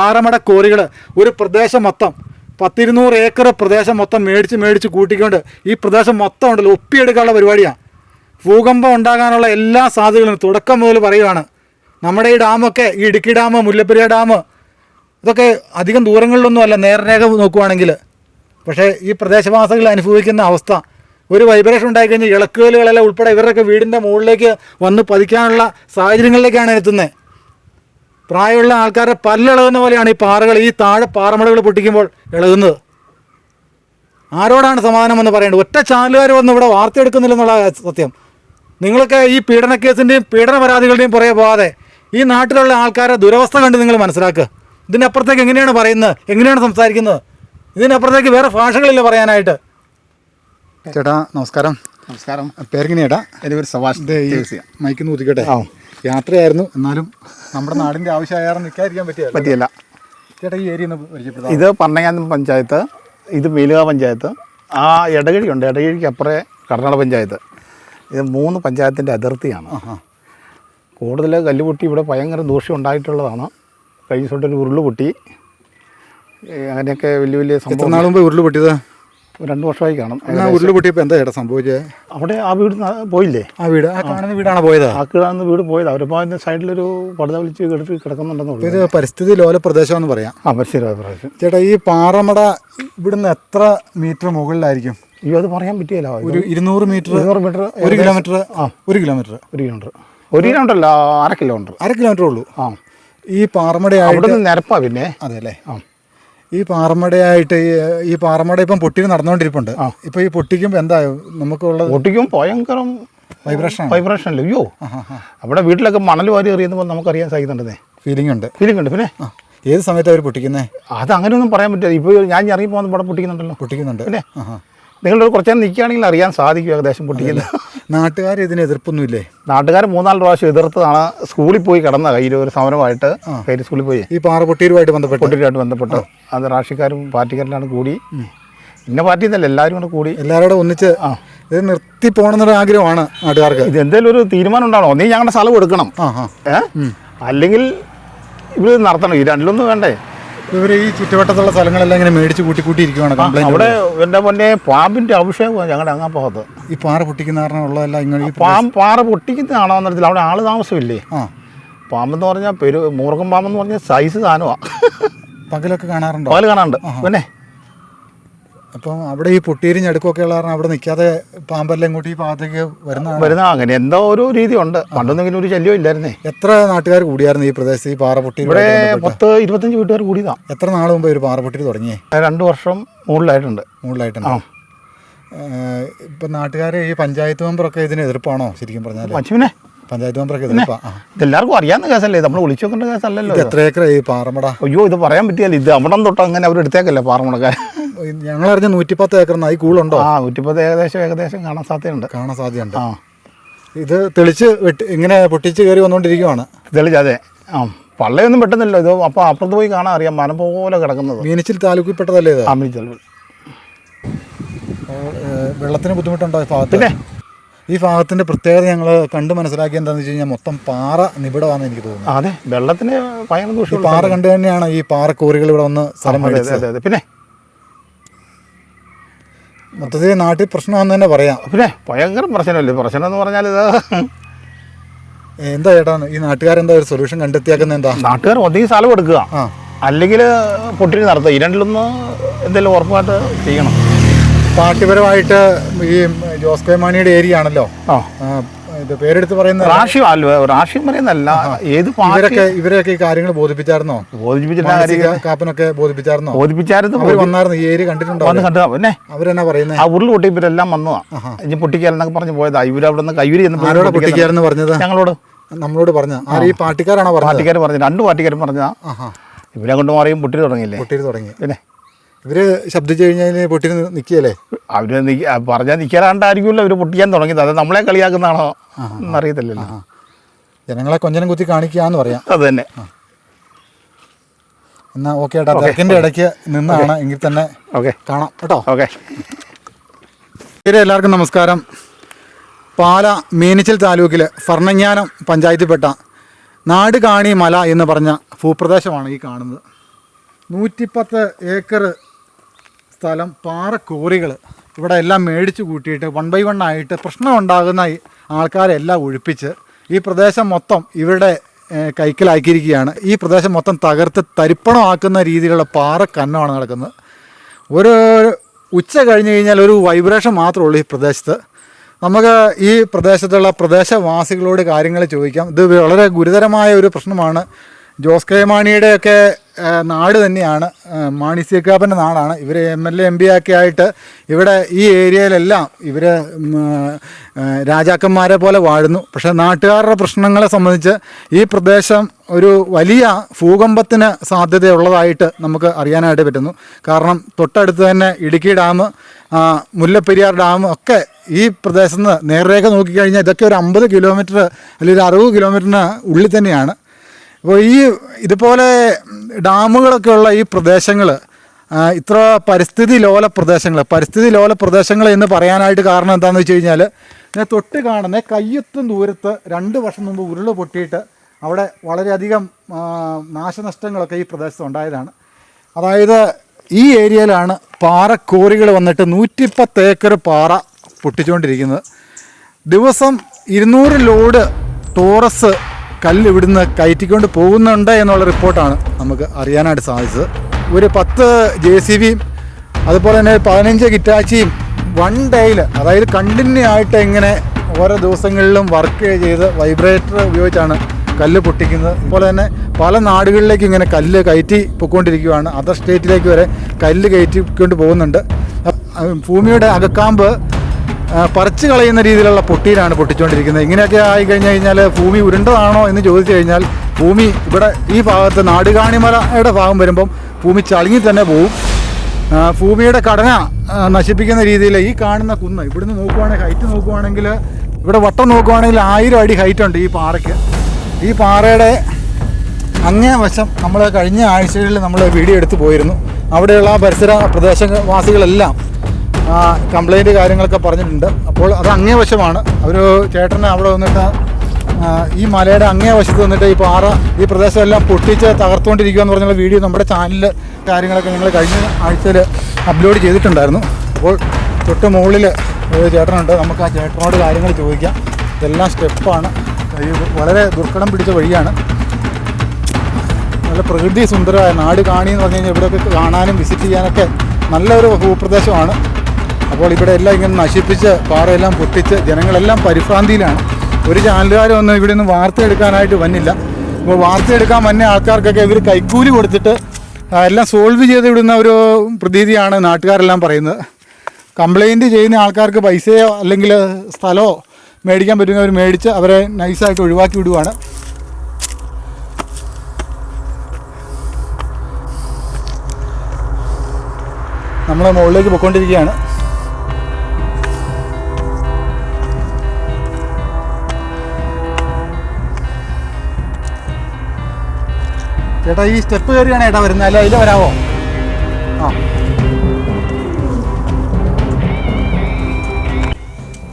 പാറമട കോറികൾ ഒരു പ്രദേശം മൊത്തം 100-200 ഏക്കർ പ്രദേശം മൊത്തം മേടിച്ച് കൂട്ടിക്കൊണ്ട് ഈ പ്രദേശം മൊത്തം ഉണ്ടല്ലോ ഒപ്പിയെടുക്കാനുള്ള പരിപാടിയാണ്. ഭൂകമ്പം ഉണ്ടാകാനുള്ള എല്ലാ സാധ്യതകളും തുടക്കം മുതൽ പറയുകയാണ്. നമ്മുടെ ഈ ഡാമൊക്കെ, ഈ ഇടുക്കി ഡാം, മുല്ലപ്പെരിയാർ ഡാം, ഇതൊക്കെ അധികം ദൂരങ്ങളിലൊന്നും അല്ല നേർരേഖ നോക്കുവാണെങ്കിൽ. പക്ഷേ ഈ പ്രദേശവാസികൾ അനുഭവിക്കുന്ന അവസ്ഥ, ഒരു വൈബ്രേഷൻ ഉണ്ടായിക്കഴിഞ്ഞാൽ ഇളക്കുകലുകളെല്ലാം ഉൾപ്പെടെ ഇവരുടെയൊക്കെ വീടിൻ്റെ മുകളിലേക്ക് വന്ന് പതിക്കാനുള്ള സാഹചര്യങ്ങളിലേക്കാണ് എത്തുന്നത്. പ്രായമുള്ള ആൾക്കാരെ പല്ലിളകുന്ന പോലെയാണ് ഈ പാറകൾ, ഈ താഴെ പാറമടകൾ പൊട്ടിക്കുമ്പോൾ ഇളകുന്നത്. ആരോടാണ് സമാധാനം എന്ന് പറയേണ്ടത്? ഒറ്റ ചാനലുകാർ വന്ന് ഇവിടെ വാർത്തയെടുക്കുന്നില്ലെന്നുള്ള സത്യം. നിങ്ങളൊക്കെ ഈ പീഡന കേസിൻ്റെയും പീഡന പരാതികളുടെയും പുറകെ പോകാതെ ഈ നാട്ടിലുള്ള ആൾക്കാരെ ദുരവസ്ഥ കണ്ട് നിങ്ങൾ മനസ്സിലാക്കുക. ഇതിനപ്പുറത്തേക്ക് എങ്ങനെയാണ് പറയുന്നത്, എങ്ങനെയാണ് സംസാരിക്കുന്നത്? ഇതിനപ്പുറത്തേക്ക് വേറെ ഭാഷകളില്ല പറയാനായിട്ട്. ചേട്ടാ നമസ്കാരം. നമസ്കാരം. പേരെങ്ങനെ ചേട്ടാ? എൻ്റെ പേര് സവാഷ്. മൈക്കിന്ന് ഊതിക്കട്ടെ. യാത്രയായിരുന്നു, എന്നാലും നമ്മുടെ നാടിൻ്റെ ആവശ്യമായാലും നിൽക്കാതിരിക്കാൻ പറ്റിയല്ല. ചേട്ടാ ഈ ഏരിയ ഒന്ന് പരിചയപ്പെടുത്താം. ഇത് പന്നങ്ങാനം പഞ്ചായത്ത്, ഇത് മേലുക പഞ്ചായത്ത്, ആ എടകഴിയുണ്ട്, എടകഴിക്ക് അപ്പുറേ കർണാടക പഞ്ചായത്ത്. ഇത് 3 പഞ്ചായത്തിൻ്റെ അതിർത്തിയാണ്. കൂടുതൽ കല്ലുപൊട്ടി ഇവിടെ ഭയങ്കര ദൂഷ്യം ഉണ്ടായിട്ടുള്ളതാണ്. കഴിഞ്ഞ ദിവസം ഉരുള് പൊട്ടി, അങ്ങനെയൊക്കെ വലിയ വലിയ സംഭവം. എത്ര നാൾ മുമ്പ് ഉരുള് പൊട്ടിയത്? 2 വർഷമായി കാണും. ഉരുള് പൊട്ടിയപ്പോൾ എന്താ ചേട്ടാ സംഭവിച്ചത്? അവിടെ ആ വീട് പോയില്ലേ? ആ വീട്, ആ കാണുന്ന വീടാണ് പോയത്. ആ കാണുന്ന വീട് പോയത്. അവരിപ്പോൾ അതിൻ്റെ സൈഡിലൊരു പടുത വിളിച്ച് കിടക്കുന്നുണ്ടെന്നുള്ളൂ. ഇത് പരിസ്ഥിതി ലോല പ്രദേശമെന്ന് പറയാം. പരിസ്ഥിതി ലോല പ്രദേശം. ചേട്ടാ ഈ പാറമട ഇവിടുന്ന് എത്ര മീറ്റർ മുകളിലായിരിക്കും? അയ്യോ, അത് പറയാൻ പറ്റിയല്ല. ഒരു 200 മീറ്റർ, 1 കിലോമീറ്റർ. 1 കിലോമീറ്റർ അല്ല, 1/2 കിലോമീറ്റർ. 1/2 കിലോമീറ്റർ ഉള്ളൂ. ഈ പാറമട അവിടെ നിന്ന് നിരപ്പാ. പിന്നെ അതെ അല്ലേ? ഈ പാറമടയായിട്ട് ഈ പാറമട ഇപ്പം പൊട്ടി നടന്നുകൊണ്ടിരിപ്പുണ്ട്. ഇപ്പം ഈ പൊട്ടിക്കുമ്പോൾ എന്താ നമുക്കുള്ളത്? പൊട്ടിക്കും ഭയങ്കരം വൈബ്രേഷൻ അല്ലേ? അയ്യോ, അവിടെ വീട്ടിലൊക്കെ മണൽ വാരി എറിയുമ്പോൾ നമുക്കറിയാൻ സാധിക്കുന്നുണ്ടെന്നേ. ഫീലിംഗ് ഉണ്ട്. പിന്നെ ഏത് സമയത്ത് അവർ പൊട്ടിക്കുന്നത്? അത് അങ്ങനെയൊന്നും പറയാൻ പറ്റില്ല. ഇപ്പോൾ ഞാൻ ഇറങ്ങിപ്പോൾ ഇവിടെ പൊട്ടിക്കുന്നുണ്ട്. പിന്നെ നിങ്ങളൊരു കുറച്ച് നേരം നിൽക്കുകയാണെങ്കിൽ അറിയാൻ സാധിക്കും ഏകദേശം പൊട്ടിക്കുന്നത്. നാട്ടുകാർ ഇതിന് എതിർപ്പൊന്നുമില്ലേ? നാട്ടുകാർ 3-4 പ്രാവശ്യം എതിർത്തതാണ്. സ്കൂളിൽ പോയി കിടന്ന കയ്യിൽ ഒരു സമരമായിട്ട് കയ്യിൽ സ്കൂളിൽ പോയി ഈ പാറ പൊട്ടിയുമായിട്ട് ബന്ധപ്പെട്ട് അത് രാഷ്ട്രീയക്കാരും പാർട്ടിക്കാരിലാണ് കൂടി. ഇന്ന പാർട്ടി എന്നല്ല, എല്ലാവരും കൂടി എല്ലാവരോടും ഒന്നിച്ച് ഇത് നിർത്തി പോകണമെന്നൊരു ആഗ്രഹമാണ് നാട്ടുകാർക്ക്. ഇത് എന്തെങ്കിലും ഒരു തീരുമാനം ഉണ്ടാണോ? നീ ഞങ്ങളുടെ സ്ഥലം എടുക്കണം, അല്ലെങ്കിൽ ഇവർ നടത്തണം. ഈ രണ്ടിലൊന്നും വേണ്ടേ? ഇവർ ഈ ചുറ്റുവട്ടത്തുള്ള സ്ഥലങ്ങളെല്ലാം ഇങ്ങനെ മേടിച്ച് കൂട്ടിയിരിക്കുകയാണ്. അവിടെ എൻ്റെ പൊന്നെ പാമ്പിൻ്റെ അഭിഷേകമാണ് ഞങ്ങളുടെ അങ്ങാൻ ഭാഗത്ത്. ഈ പാറ പൊട്ടിക്കുന്ന കാരണം ഉള്ളതല്ല ഇങ്ങനെ പാറ പൊട്ടിക്കുന്നതാണോ എന്നറിയത്തില്ല. അവിടെ ആൾ താമസമില്ലേ? പാമ്പെന്ന് പറഞ്ഞാൽ മൂർഖം പാമ്പെന്ന് പറഞ്ഞാൽ സൈസ് സാധനമാണ്. പകലൊക്കെ കാണാറുണ്ടോ? പകൽ കാണാറുണ്ട്. പിന്നെ അപ്പം അവിടെ ഈ പൊട്ടിയിരിഞ്ഞടുക്കൊക്കെ ഉള്ള കാരണം അവിടെ നിൽക്കാതെ പാമ്പെല്ലാം ഇങ്ങോട്ട് ഈ ഭാഗത്തേക്ക് വരുന്ന അങ്ങനെ എന്തോ ഒരു രീതി ഉണ്ട്. പണ്ടൊന്നും ഇങ്ങനെ ഒരു ശല്യം ഇല്ലായിരുന്നേ. എത്ര നാട്ടുകാർ കൂടിയായിരുന്നു ഈ പ്രദേശത്ത് ഈ പാറ പൊട്ടി? ഇവിടെ 10-25 വീട്ടുകാർ കൂടിയതാണ്. എത്ര നാൾ മുമ്പ് ഒരു പാറ പൊട്ടി തുടങ്ങിയേ? 2 വർഷം മുകളിലായിട്ടുണ്ട്. ഇപ്പം നാട്ടുകാർ ഈ പഞ്ചായത്ത് മെമ്പറൊക്കെ ഇതിന് എതിർപ്പാണോ ശരിക്കും പറഞ്ഞാൽ? പിന്നെ പഞ്ചായത്ത് മെമ്പറൊക്കെ എതിർപ്പാ? ഇതെല്ലാവർക്കും അറിയാവുന്ന കേസല്ലേ, നമ്മൾ വിളിച്ചു നോക്കേണ്ട കേസല്ലല്ലോ. എത്ര ഏക്കർ ഈ പാറമട? അയ്യോ, ഇത് പറയാൻ പറ്റിയല്ല. ഇത് അവിടെ തൊട്ട് അങ്ങനെ അവർ എടുത്തേക്കല്ലേ പാറമടക്കാർ. ഞങ്ങളറിഞ്ഞ 110 ഏക്കറിനായി കൂടുതലുണ്ടോ? 110 ഏകദേശം കാണാൻ സാധ്യതയുണ്ട്. ഇത് തെളിച്ച് ഇങ്ങനെ പൊട്ടിച്ച് കയറി വന്നുകൊണ്ടിരിക്കുവാണ്. തെളിച്ചതെ പള്ളയൊന്നും പെട്ടെന്നില്ല. ഇത് അപ്പോൾ അപ്പുറത്ത് പോയി കാണാൻ അറിയാം, മനം പോലെ കിടക്കുന്നത്. മീനച്ചിൽ താലൂക്കിൽ പെട്ടതല്ലേ ഇത്? മീനച്ചിൽ. വെള്ളത്തിന് ബുദ്ധിമുട്ടുണ്ടോ ഈ ഭാഗത്ത്? പിന്നെ ഈ ഭാഗത്തിൻ്റെ പ്രത്യേകത ഞങ്ങൾ കണ്ട് മനസ്സിലാക്കി എന്താണെന്ന് വെച്ച് കഴിഞ്ഞാൽ മൊത്തം പാറ നിബിഡമാണെന്ന് എനിക്ക് തോന്നുന്നു. അതെ, വെള്ളത്തിന് ഭയങ്കര ദൂഷ്യം. പാറ കണ്ടു തന്നെയാണ് ഈ പാറക്കോറികൾ ഇവിടെ വന്ന് സ്ഥലം മേടിച്ചത്. പിന്നെ മൊത്തത്തിൽ നാട്ടിൽ പ്രശ്നമാണെന്ന് തന്നെ പറയാം. പിന്നെ ഭയങ്കര പ്രശ്നമല്ലേ? പ്രശ്നം എന്ന് പറഞ്ഞാൽ ഇത് എന്താ ചേട്ടാ ഈ നാട്ടുകാരെന്താ ഒരു സൊല്യൂഷൻ കണ്ടെത്തിയാക്കുന്നത്? എന്താ നാട്ടുകാർ ഒന്നെങ്കിൽ സ്ഥലം എടുക്കുക, അല്ലെങ്കിൽ പൊട്ടിന് നടത്തുക. ഈ രണ്ടിലൊന്ന് എന്തെങ്കിലും ഉറപ്പായിട്ട് ചെയ്യണം. പാർട്ടിപരമായിട്ട് ഈ ജോസ് കെ മാണിയുടെ ഏരിയ ആണല്ലോ ഇത് പേരെടുത്ത് പറയുന്നത്. രാഷ്ട്രീയം പറയുന്നല്ല, ഏത് ഇവരൊക്കെ ഈ കാര്യങ്ങൾ ബോധിപ്പിച്ചായിരുന്നോ? കാപ്പനൊക്കെ ബോധിപ്പിച്ചായിരുന്നു. അവർ വന്നായിരുന്നു ഈ ഏരിയ കണ്ടിട്ടുണ്ടോ? പിന്നെ അവരെന്നാ പറയുന്നത്? ആ ഉരുൾ പൊട്ടിയവരെല്ലാം വന്നതാ. ഇനി പൊട്ടിക്കാരെന്നൊക്കെ പറഞ്ഞു പോയതാ. ഇവരവിടെ നിന്ന് കൈവരി പൊട്ടിക്കാരെന്ന് പറഞ്ഞത് നമ്മളോട് പറഞ്ഞ ഈ പാർട്ടിക്കാരാണോ? പാർട്ടിക്കാർ പറഞ്ഞു, 2 പാർട്ടിക്കാരും പറഞ്ഞതാ. ഇവരെ കൊണ്ട് മാറിയും പൊട്ടി തുടങ്ങി. പിന്നെ ഇവര് ശബ്ദിച്ചു കഴിഞ്ഞാൽ പൊട്ടി നിൽക്കുകയല്ലേ? അവര് പറഞ്ഞാൽ നിൽക്കാറാണ്ടായിരിക്കുമല്ലോ അവർ പൊട്ടിക്കാൻ തുടങ്ങിയത്. അത് നമ്മളെ കളിയാക്കുന്നതാണോ എന്നറിയത്തില്ലല്ലോ. ജനങ്ങളെ കൊഞ്ചനം കുത്തി കാണിക്കാന്ന് പറയാം. അത് തന്നെ. എന്നാ ഓക്കെ ഏട്ടാ, തിരക്കിൻ്റെ ഇടയ്ക്ക് നിന്നാണ് എങ്കിൽ തന്നെ കാണാം കേട്ടോ. എല്ലാവർക്കും നമസ്കാരം. പാല മീനച്ചിൽ താലൂക്കിൽ ഭരണങ്ങാനം പഞ്ചായത്തിൽപ്പെട്ട നാടുകാണി മല എന്ന് പറഞ്ഞ ഭൂപ്രദേശമാണ് ഈ കാണുന്നത്. 110 ഏക്കർ സ്ഥലം പാറക്കോറികൾ ഇവിടെ എല്ലാം മേടിച്ച് കൂട്ടിയിട്ട് 1 by 1 ആയിട്ട് പ്രശ്നം ഉണ്ടാകുന്ന ആൾക്കാരെല്ലാം ഒഴിപ്പിച്ച് ഈ പ്രദേശം മൊത്തം ഇവരുടെ കൈക്കലാക്കിയിരിക്കുകയാണ്. ഈ പ്രദേശം മൊത്തം തകർത്ത് തരിപ്പണമാക്കുന്ന രീതിയിലുള്ള പാറക്കന്നമാണ് നടക്കുന്നത്. ഒരു ഉച്ച കഴിഞ്ഞ് കഴിഞ്ഞാൽ ഒരു വൈബ്രേഷൻ മാത്രമേ ഉള്ളൂ ഈ പ്രദേശത്ത്. നമുക്ക് ഈ പ്രദേശത്തുള്ള പ്രദേശവാസികളോട് കാര്യങ്ങൾ ചോദിക്കാം. ഇത് വളരെ ഗുരുതരമായ ഒരു പ്രശ്നമാണ്. ജോസ് കെ മാണിയുടെയൊക്കെ നാട് തന്നെയാണ്, മാണി സി കാപ്പൻ്റെ നാടാണ്. ഇവർ MLA MP ഒക്കെ ആയിട്ട് ഇവിടെ ഈ ഏരിയയിലെല്ലാം ഇവർ രാജാക്കന്മാരെ പോലെ വാഴുന്നു. പക്ഷേ നാട്ടുകാരുടെ പ്രശ്നങ്ങളെ സംബന്ധിച്ച് ഈ പ്രദേശം ഒരു വലിയ ഭൂകമ്പത്തിന് സാധ്യതയുള്ളതായിട്ട് നമുക്ക് അറിയാനായിട്ട് പറ്റുന്നു. കാരണം തൊട്ടടുത്ത് തന്നെ ഇടുക്കി ഡാം, മുല്ലപ്പെരിയാർ ഡാം ഒക്കെ ഈ പ്രദേശത്ത് നിന്ന് നേർരേഖ നോക്കിക്കഴിഞ്ഞാൽ ഇതൊക്കെ ഒരു 50 കിലോമീറ്റർ അല്ലെങ്കിൽ ഒരു 60 കിലോമീറ്ററിന് ഉള്ളിൽ തന്നെയാണ്. അപ്പോൾ ഈ ഇതുപോലെ ഡാമുകളൊക്കെ ഉള്ള ഈ പ്രദേശങ്ങൾ ഇത്ര പരിസ്ഥിതി ലോല പ്രദേശങ്ങൾ എന്ന് പറയാനായിട്ട് കാരണം എന്താണെന്ന് വെച്ച് കഴിഞ്ഞാൽ ഞാൻ തൊട്ട് കാണുന്ന കയ്യെത്തും ദൂരത്ത് 2 വർഷം മുമ്പ് ഉരുൾ പൊട്ടിയിട്ട് അവിടെ വളരെയധികം നാശനഷ്ടങ്ങളൊക്കെ ഈ പ്രദേശത്ത് ഉണ്ടായതാണ്. അതായത് ഈ ഏരിയയിലാണ് പാറക്കോറികൾ വന്നിട്ട് 110 ഏക്കർ പാറ പൊട്ടിച്ചുകൊണ്ടിരിക്കുന്നത്. ദിവസം 200 ലോഡ് ടോറസ് കല്ല് ഇവിടുന്ന് കയറ്റിക്കൊണ്ട് പോകുന്നുണ്ട് എന്നുള്ള റിപ്പോർട്ടാണ് നമുക്ക് അറിയാനായിട്ട് സാധിച്ചത്. ഒരു 10 JCBയും അതുപോലെ തന്നെ 15 ഹിറ്റാച്ചിയും 1 ഡേയിൽ, അതായത് കണ്ടിന്യൂ ആയിട്ട് ഇങ്ങനെ ഓരോ ദിവസങ്ങളിലും വർക്ക് ചെയ്ത് വൈബ്രേറ്റർ ഉപയോഗിച്ചാണ് കല്ല് പൊട്ടിക്കുന്നത്. അതുപോലെ തന്നെ പല നാടുകളിലേക്ക് ഇങ്ങനെ കല്ല് കയറ്റി പൊയ്ക്കൊണ്ടിരിക്കുകയാണ്. അതർ സ്റ്റേറ്റിലേക്ക് വരെ കല്ല് കയറ്റിക്കൊണ്ട് പോകുന്നുണ്ട്. ഭൂമിയുടെ അകക്കാമ്പ് പറിച്ചു കളയുന്ന രീതിയിലുള്ള പൊട്ടിയിലാണ് പൊട്ടിച്ചുകൊണ്ടിരിക്കുന്നത്. ഇങ്ങനെയൊക്കെ ആയിക്കഴിഞ്ഞ് കഴിഞ്ഞാൽ ഭൂമി ഉരുണ്ടതാണോ എന്ന് ചോദിച്ചു കഴിഞ്ഞാൽ ഭൂമി ഇവിടെ ഈ ഭാഗത്ത് നാടുകാണിമലയുടെ ഭാഗം വരുമ്പം ഭൂമി ചളുങ്ങി തന്നെ പോവും. ഭൂമിയുടെ ഘടന നശിപ്പിക്കുന്ന രീതിയിൽ ഈ കാണുന്ന കുന്ന് ഇവിടുന്ന് നോക്കുവാണെങ്കിൽ ഹൈറ്റ് നോക്കുവാണെങ്കിൽ ഇവിടെ വട്ടം നോക്കുവാണെങ്കിൽ 1000 അടി ഹൈറ്റ് ഉണ്ട് ഈ പാറയ്ക്ക്. ഈ പാറയുടെ അങ്ങേ വശം നമ്മൾ കഴിഞ്ഞ ആഴ്ചകളിൽ നമ്മൾ വീഡിയോ എടുത്ത് പോയിരുന്നു. അവിടെയുള്ള പരിസര പ്രദേശവാസികളെല്ലാം കംപ്ലൈൻറ്റ് കാര്യങ്ങളൊക്കെ പറഞ്ഞിട്ടുണ്ട്. അപ്പോൾ അത് അങ്ങേ വശമാണ്. ഒരു ചേട്ടനെ അവിടെ വന്നിട്ട് ഈ മലയുടെ അങ്ങേ വശത്ത് വന്നിട്ട് ഈ പാറ ഈ പ്രദേശമെല്ലാം പൊട്ടിച്ച് തകർത്തുകൊണ്ടിരിക്കുക എന്ന് പറഞ്ഞുള്ള വീഡിയോ നമ്മുടെ ചാനലിൽ കാര്യങ്ങളൊക്കെ ഞങ്ങൾ കഴിഞ്ഞ ആഴ്ചയിൽ അപ്ലോഡ് ചെയ്തിട്ടുണ്ടായിരുന്നു. അപ്പോൾ തൊട്ട് മുകളിൽ ഒരു ചേട്ടനുണ്ട്. നമുക്ക് ആ ചേട്ടനോട് കാര്യങ്ങൾ ചോദിക്കാം. ഇതെല്ലാം സ്റ്റെപ്പാണ്. വളരെ ദുർഘടം പിടിച്ച വഴിയാണ്. നല്ല പ്രകൃതി സുന്ദരമായ നാട് കാണി എന്ന് പറഞ്ഞു കഴിഞ്ഞാൽ ഇവിടെയൊക്കെ കാണാനും വിസിറ്റ് ചെയ്യാനൊക്കെ നല്ലൊരു ഭൂപ്രദേശമാണ്. അപ്പോൾ ഇവിടെ എല്ലാം ഇങ്ങനെ നശിപ്പിച്ച് പാറയെല്ലാം പൊട്ടിച്ച് ജനങ്ങളെല്ലാം പരിഭ്രാന്തിയിലാണ്. ഒരു ചാനലുകാരും ഒന്നും ഇവിടെ നിന്ന് വാർത്തയെടുക്കാനായിട്ട് വന്നില്ല. അപ്പോൾ വാർത്തയെടുക്കാൻ വന്ന ആൾക്കാർക്കൊക്കെ ഇവർ കൈക്കൂലി കൊടുത്തിട്ട് എല്ലാം സോൾവ് ചെയ്ത് വിടുന്ന ഒരു പ്രതീതിയാണ് നാട്ടുകാരെല്ലാം പറയുന്നത്. കംപ്ലൈൻറ്റ് ചെയ്യുന്ന ആൾക്കാർക്ക് പൈസയോ അല്ലെങ്കിൽ സ്ഥലമോ മേടിക്കാൻ പറ്റുന്നവർ മേടിച്ച് അവരെ നൈസായിട്ട് ഒഴിവാക്കി വിടുവാണ്. നമ്മൾ മുകളിലേക്ക് പോയിക്കൊണ്ടിരിക്കുകയാണ്. ചേട്ടാ ഈ സ്റ്റെപ്പ് കയറിയാണ് ഏട്ടാ വരുന്നത്, അല്ല അതിൽ വരാമോ? ആ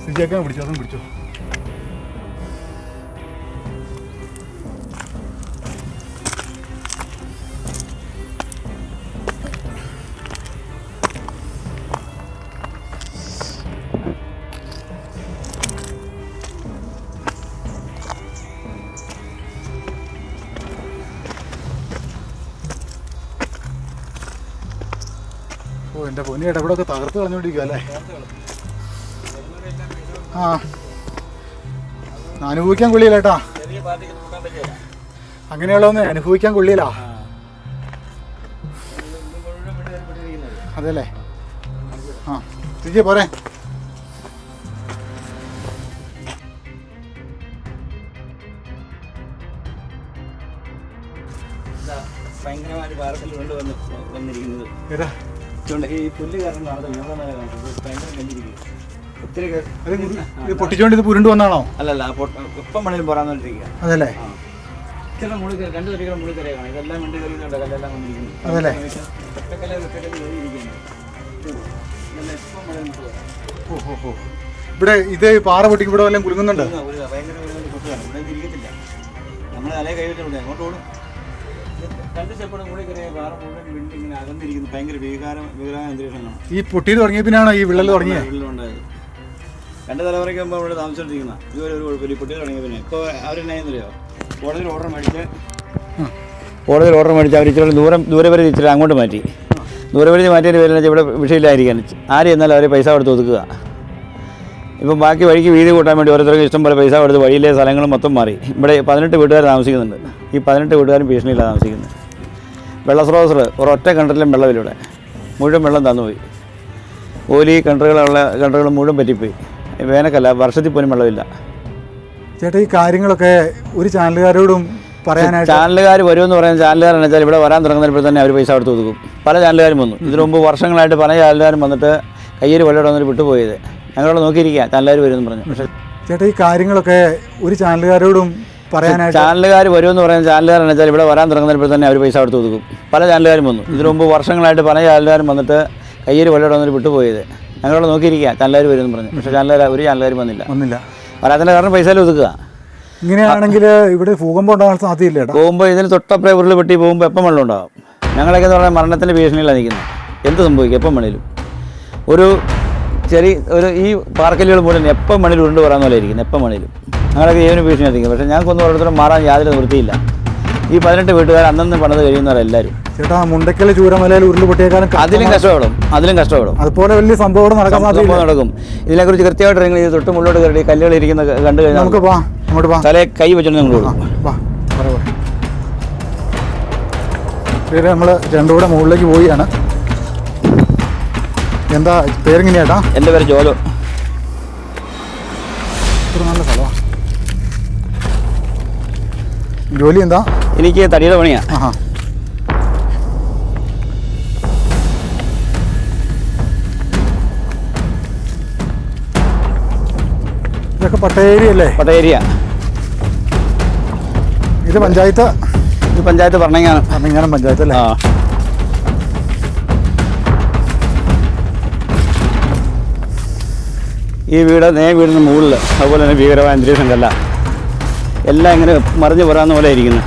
സിജിയൊക്കെ പിടിച്ചോ, അതും പിടിച്ചോ. ഓ എൻ്റെ പൊന്നി ചേട്ടാ ഇവിടെ ഒക്കെ തകർത്ത് കളഞ്ഞുകൊണ്ടിരിക്കുക അല്ലേ? ആ അനുഭവിക്കാൻ കൊള്ളിയില്ല ഏട്ടാ, അങ്ങനെയുള്ളതൊന്ന് അനുഭവിക്കാൻ കൊള്ളിയില്ല. അതെല്ലേ? ആ തിരിച്ച് പോരെ. ഭയങ്കരമായ ഭാരത്തിൽ വന്നിരിക്കുന്നത് ഏട്ടാ ഈ പുല്ല് കാരണം ഒത്തിരി പൊട്ടിച്ചോണ്ട് ഇത് പുരുണ്ട് വന്നാണോ? അല്ലല്ല ഇപ്പം മണിലും പോരാന്നിരിക്കുക. അതല്ലേ? ഇച്ചിരി മുകളിൽ കയറി 2 വരികൾ മുകളിൽ കയറിയ കാണാം. ഇതെല്ലാം രണ്ട് കയറിയുന്നുണ്ട്, കല്ലെല്ലാം വന്നിരിക്കുന്നു. അതല്ലേ? ഒറ്റക്കല്ല് കയറിയിരിക്കുന്നു. ഓ ഇവിടെ ഇത് പാറ പൊട്ടിക്ക് ഇവിടെ വല്ലതും കുലുങ്ങുന്നുണ്ട്? ഭയങ്കര പൊട്ടുകയാണ്. ഇവിടെ ഇരിക്കത്തില്ല. നമ്മൾ തലേ കൈ വെച്ചിട്ടുണ്ട്, അങ്ങോട്ട് ഓടും. 2 സ്റ്റെപ്പാണ് മുകളിൽ കയറിയ പാറ മുഴുവൻ വിണ്ട് ഇങ്ങനെ അകന്നിരിക്കുന്നു. ഭയങ്കര വികാര അന്തരീക്ഷം കാണാം. ഈ പൊട്ടി തുടങ്ങിയ പിന്നെയാണോ ഈ വിള്ളൽ തുടങ്ങിയത്? വിള്ളലുണ്ടായത് 2 തലമുറയ്ക്ക് മുമ്പ് ഇവിടെ താമസിച്ചോണ്ടിരിക്കുന്ന ഇതുവരെ ഒരു കുഴപ്പമില്ല. ഈ പൊട്ടി തുടങ്ങിയ പിന്നെ ഇപ്പോൾ അവരെന്നറിയോ കോടതിയിൽ ഓർഡർ മേടിച്ച് അവർ ഇച്ചിരി ദൂരപരിധി ഇച്ചിരി അങ്ങോട്ട് മാറ്റി. ദൂരപരിധി മാറ്റിയതിന് പേരിൽ ഇവിടെ വിഷയമില്ലായിരിക്കാൻ ആര് എന്നാലും അവർ പൈസ കൊടുത്ത് ഒതുക്കുക. ഇപ്പം ബാക്കി വഴിക്ക് വീതി കൂട്ടാൻ വേണ്ടി ഓരോരുത്തർക്ക് ഇഷ്ടം പോലെ പൈസ കൊടുത്ത് വഴിയിലെ സ്ഥലങ്ങളും മൊത്തം മാറി. ഇവിടെ 18 വീട്ടുകാർ താമസിക്കുന്നുണ്ട്. ഈ 18 വീട്ടുകാരും ഭീഷണിയില്ല താമസിക്കുന്നത്. വെള്ള സ്രോതസ് ഒരൊറ്റ കിണറിലും വെള്ളമില്ല. ഇവിടെ മുഴുവൻ വെള്ളം തന്നുപോയി. ഓലി കിണറുകൾ മുഴുവൻ പറ്റിപ്പോയി. വേനൽക്കല്ല, വർഷത്തിൽ പോലും വെള്ളമില്ല. ചേട്ടാ, ഈ കാര്യങ്ങളൊക്കെ ഒരു ചാനലുകാരോടും പറയാനായിട്ട് ചാനലുകാർ വരുമെന്ന് പറയുന്നത് ചാനലുകാരെന്ന് വെച്ചാൽ ഇവിടെ വരാൻ തുടങ്ങുന്നപ്പോൾ തന്നെ അവർ പൈസ കൊടുത്ത് ഒതുക്കും. പല ചാനലുകാരും വന്നു. ഇതിനു മുമ്പ് വർഷങ്ങളായിട്ട് പല ചാനലുകാരും വന്നിട്ട് കയ്യിൽ വെള്ളം വന്നിട്ട് വിട്ടുപോയത്. ഞങ്ങളോട് നോക്കിയിരിക്കുക ചാനലുകാർ വരുമെന്ന് പറഞ്ഞു. പക്ഷേ ചേട്ടാ, ഈ കാര്യങ്ങളൊക്കെ ഒരു ചാനലുകാരോടും പറയാനായിട്ട് ചാനലുകാർ വരുമെന്ന് പറയുന്നത് ചാനലുകാരെന്ന് വെച്ചാൽ ഇവിടെ വരാൻ തുടങ്ങുന്നപ്പോൾ തന്നെ അവർ പൈസ കൊടുത്ത് ഒതുക്കും. പല ചാനലുകാരും വന്നു. ഇതിനു മുമ്പ് വർഷങ്ങളായിട്ട് പല ചാനലുകാരും വന്നിട്ട് കയ്യിൽ വെള്ളം വന്നിട്ട് വിട്ടുപോയത്. ഞങ്ങളോട് നോക്കിയിരിക്കുക ചാനലുകാർ വരുമെന്ന് പറഞ്ഞു. പക്ഷേ ഒരു ചാനലുകാരും വന്നില്ല. വരാത്തതിൻ്റെ കാരണം പൈസ ഒതുക്കുക. ഇങ്ങനെയാണെങ്കിൽ ഇവിടെ ഭൂകമ്പം ഉണ്ടാകാൻ സാധ്യതയില്ല. പോകുമ്പോൾ ഇതിന് തൊട്ടപ്പുറം ഉരുൾ പൊട്ടി പോകുമ്പോൾ എപ്പം വെള്ളം ഉണ്ടാകും. ഞങ്ങളൊക്കെ എന്ന് പറഞ്ഞാൽ മരണത്തിൻ്റെ ഭീഷണിയിലാണ് നിൽക്കുന്നത്. എന്ത് സംഭവിക്കും എപ്പം വേണേലും. ഈ പാർക്കല്ലുകൾ പോലും എപ്പം വേണേലും ഉരുണ്ട് പറയാൻ പോലെ ഇരിക്കുന്നത്. എപ്പം വേണേലും ഞങ്ങളൊക്കെ ജീവന് ഭീഷണി എത്തിക്കും. പക്ഷേ ഞങ്ങൾക്കൊന്നും ഓരോരുത്തരും മാറാൻ യാതൊരു നിവൃത്തിയില്ല. ഈ 18 വീട്ടുകാർ അന്നന്ന് പണിത് കഴിയുന്നവരെല്ലാവരും. ചേട്ടാ, മുണ്ടക്കൽ ചൂരമലയിൽ ഉരുൾ പൊട്ടിയേക്കാളും അതിലും കഷ്ടപ്പെടും. അതുപോലെ വലിയ സംഭവം നടക്കും. ഇതിനെക്കുറിച്ച് കൃത്യമായിട്ട് നിങ്ങൾ ഇത് തൊട്ട് മുള്ളോട്ട് കയറി കല്ലുകൾ ഇരിക്കുന്ന കണ്ടു കഴിഞ്ഞാൽ അങ്ങോട്ട് തലേ കൈ വെച്ചിട്ട് നിങ്ങൾ നമ്മൾ രണ്ടുകൂടെ മുകളിലേക്ക് പോവുകയാണ്. എന്താ പേരെങ്ങനെയാട്ടാ? എൻ്റെ പേര് ജോലോ. ഇത്ര നല്ല സ്ഥലമാണ്. ജോലി എന്താ? എനിക്ക് തടിയുടെ പണിയാ. ഇതൊക്കെ പട്ടേരിയ അല്ലേ? പട്ടേരിയ. ഇത് പഞ്ചായത്ത് പറഞ്ഞാനം പഞ്ചായത്ത് അല്ലേ? ഈ വീടിന് മുകളിൽ അതുപോലെ തന്നെ ഭീകരമായ അന്തരീക്ഷം കല്ല എല്ലാം ഇങ്ങനെ മറിഞ്ഞു പോരാന്ന പോലെ ഇരിക്കുന്നു.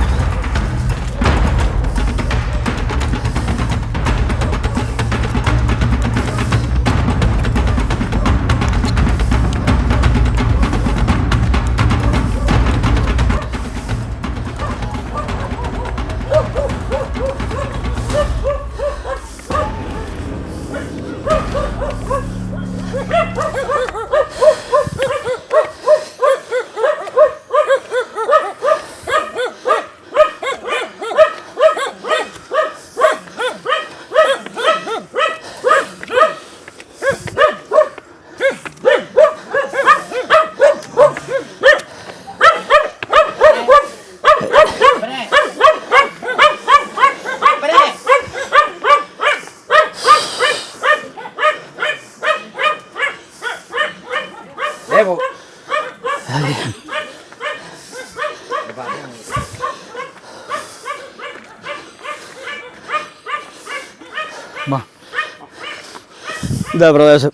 ഇതാ പ്രദേശം.